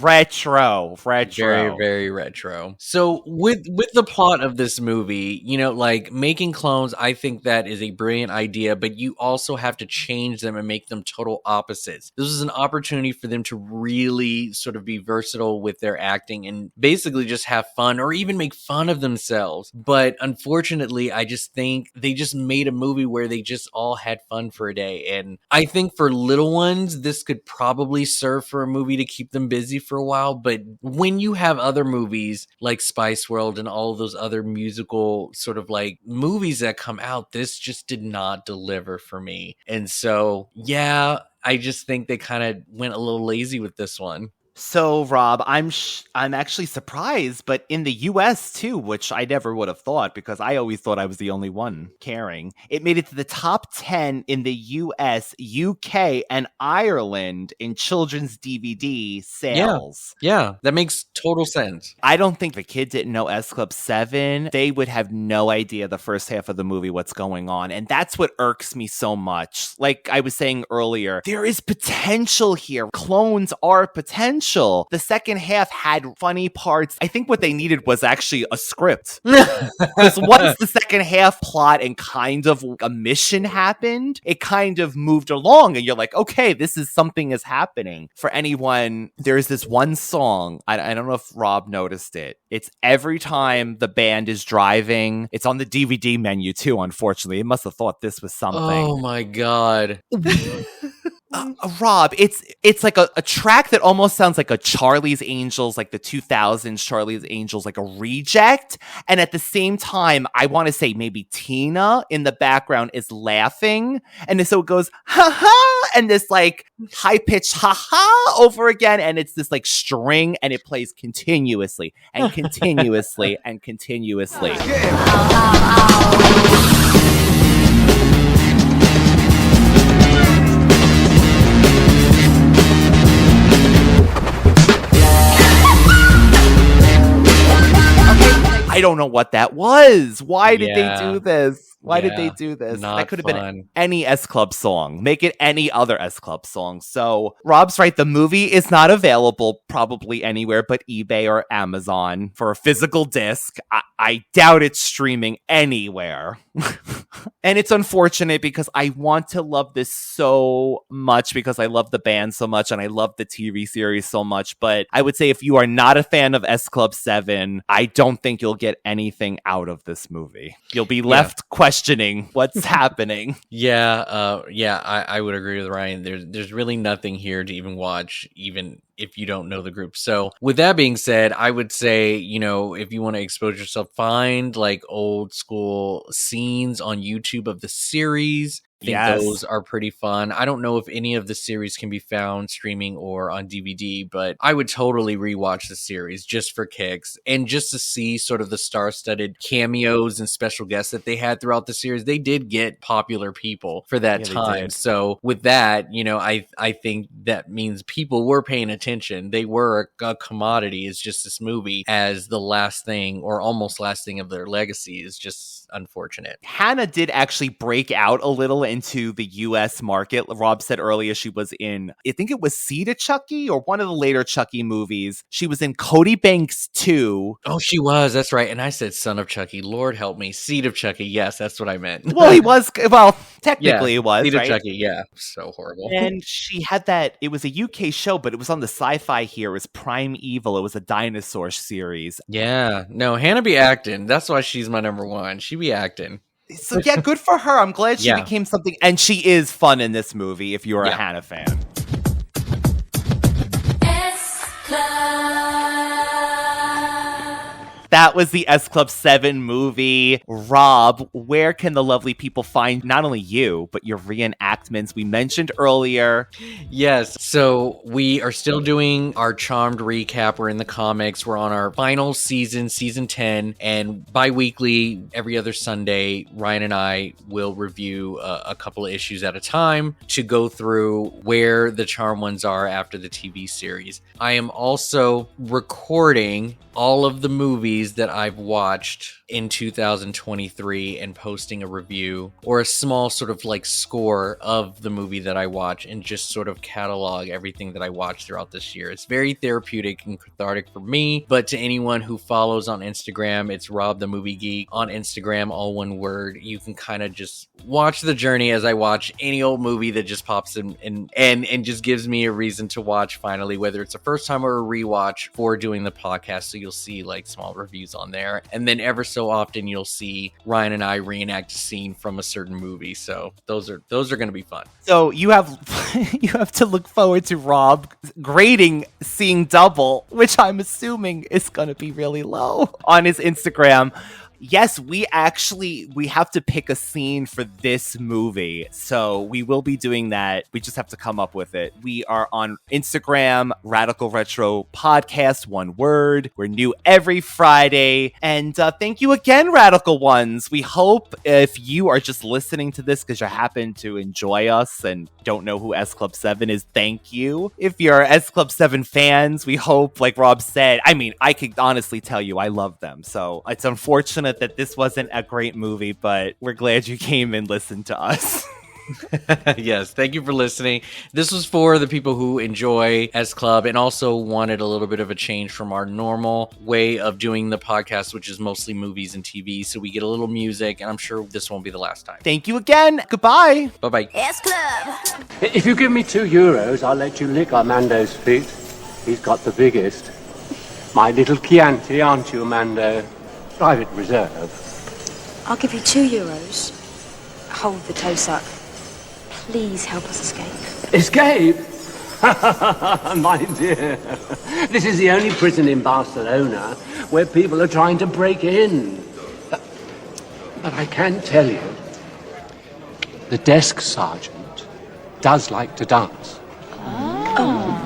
Speaker 1: retro.
Speaker 10: Very, very retro. So with the plot of this movie, you know, like making clones, I think that is a brilliant idea, but you also have to change them and make them total opposites. This is an opportunity for them to really sort of be versatile with their acting and basically just have fun or even make fun of themselves. But unfortunately, I just think they just made a movie where they just all had fun for a day. And I think for little ones, this could probably serve for a movie to keep them busy for a while. But when you have other movies like Spice World and all of those other musical sort of like movies that come out, this just did not deliver for me. And so, yeah, I just think they kind of went a little lazy with this one.
Speaker 1: So, Rob, I'm actually surprised, but in the US too, which I never would have thought because I always thought I was the only one caring. It made it to the top 10 in the US, UK, and Ireland in children's DVD sales.
Speaker 10: Yeah, that makes total sense.
Speaker 1: I don't think the kid didn't know S Club 7. They would have no idea the first half of the movie what's going on. And that's what irks me so much. Like I was saying earlier, there is potential here. Clones are potential. The second half had funny parts. I think what they needed was actually a script. Because once the second half plot and kind of a mission happened, it kind of moved along and you're like, okay, this is something is happening. For anyone, there's this one song. I don't know if Rob noticed it. It's every time the band is driving. It's on the DVD menu too, unfortunately. It must have thought this was something.
Speaker 10: Oh my God.
Speaker 1: Rob, it's like a track that almost sounds like a Charlie's Angels, like the 2000s Charlie's Angels, like a reject. And at the same time, I want to say maybe Tina in the background is laughing. And so it goes, ha ha, and this like high pitched ha ha over again. And it's this like string and it plays continuously and continuously and continuously. I don't know what that was. Why did they do this? Why did they do this? That could have been any S Club song. Make it any other S Club song. So Rob's right. The movie is not available probably anywhere but eBay or Amazon for a physical disc. I doubt it's streaming anywhere. And it's unfortunate because I want to love this so much because I love the band so much and I love the TV series so much. But I would say if you are not a fan of S Club 7, I don't think you'll get anything out of this movie. You'll be left questioning what's happening.
Speaker 10: I would agree with Ryan. There's really nothing here to even watch, even if you don't know the group. So with that being said, I would say, you know, if you want to expose yourself, find like old school scenes on YouTube of the series. I think those are pretty fun. I don't know if any of the series can be found streaming or on DVD, but I would totally rewatch the series just for kicks and just to see sort of the star-studded cameos and special guests that they had throughout the series. They did get popular people for that time. So with that, you know, I think that means people were paying attention. They were a commodity. It's just this movie as the last thing or almost last thing of their legacy is just unfortunate.
Speaker 1: Hannah did actually break out a little into the US market. Rob said earlier she was in, I think it was Seed of Chucky or one of the later Chucky movies. She was in Cody Banks 2.
Speaker 10: Oh, she was. That's right. And I said Son of Chucky. Lord help me. Seed of Chucky. Yes, that's what I meant.
Speaker 1: Well, he was, technically he was,
Speaker 10: Seed
Speaker 1: right?
Speaker 10: of Chucky. Yeah. So horrible.
Speaker 1: And she had that, it was a UK show, but it was on the Sci-Fi here. It was Prime Evil. It was a dinosaur series.
Speaker 10: Yeah. No, Hannah be acting. That's why she's my number one. She be acting.
Speaker 1: So yeah, good for her. I'm glad she became something, and she is fun in this movie if you're a Hannah fan. That was the S Club 7 movie. Rob, where can the lovely people find not only you, but your reenactments we mentioned earlier?
Speaker 10: Yes, so we are still doing our Charmed recap. We're in the comics. We're on our final season, season 10, and bi-weekly, every other Sunday, Ryan and I will review a couple of issues at a time to go through where the Charmed ones are after the TV series. I am also recording all of the movies movies that I've watched in 2023 and posting a review or a small sort of like score of the movie that I watch and just sort of catalog everything that I watched throughout this year. It's very therapeutic and cathartic for me, but to anyone who follows on Instagram, it's Rob the Movie Geek on Instagram, all one word. You can kind of just watch the journey as I watch any old movie that just pops in and just gives me a reason to watch finally, whether it's a first time or a rewatch for doing the podcast. So you'll see like small reviews on there, and then ever so often you'll see Ryan and I reenact a scene from a certain movie. So those are going to be fun.
Speaker 1: So you have to look forward to Rob grading Seeing Double, which I'm assuming is going to be really low on his Instagram. Yes, we have to pick a scene for this movie. So we will be doing that. We just have to come up with it. We are on Instagram, Radical Retro Podcast, one word. We're new every Friday. And thank you again, Radical Ones. We hope if you are just listening to this because you happen to enjoy us and don't know who S Club 7 is, thank you. If you're S Club 7 fans, we hope, like Rob said, I mean, I could honestly tell you I love them. So it's unfortunate that this wasn't a great movie, but we're glad you came and listened to us.
Speaker 10: Yes, thank you for listening. This was for the people who enjoy S Club and also wanted a little bit of a change from our normal way of doing the podcast, which is mostly movies and TV. So we get a little music, and I'm sure this won't be the last time.
Speaker 1: Thank you again. Goodbye.
Speaker 10: Bye-bye.
Speaker 5: S Club.
Speaker 17: If you give me €2, I'll let you lick Armando's feet. He's got the biggest. My little Chianti, aren't you, Armando? Private reserve.
Speaker 14: I'll give you €2. Hold the toe suck. Please help us escape.
Speaker 17: Escape? My dear, this is the only prison in Barcelona where people are trying to break in. But I can tell you, the desk sergeant does like to dance.
Speaker 14: Oh.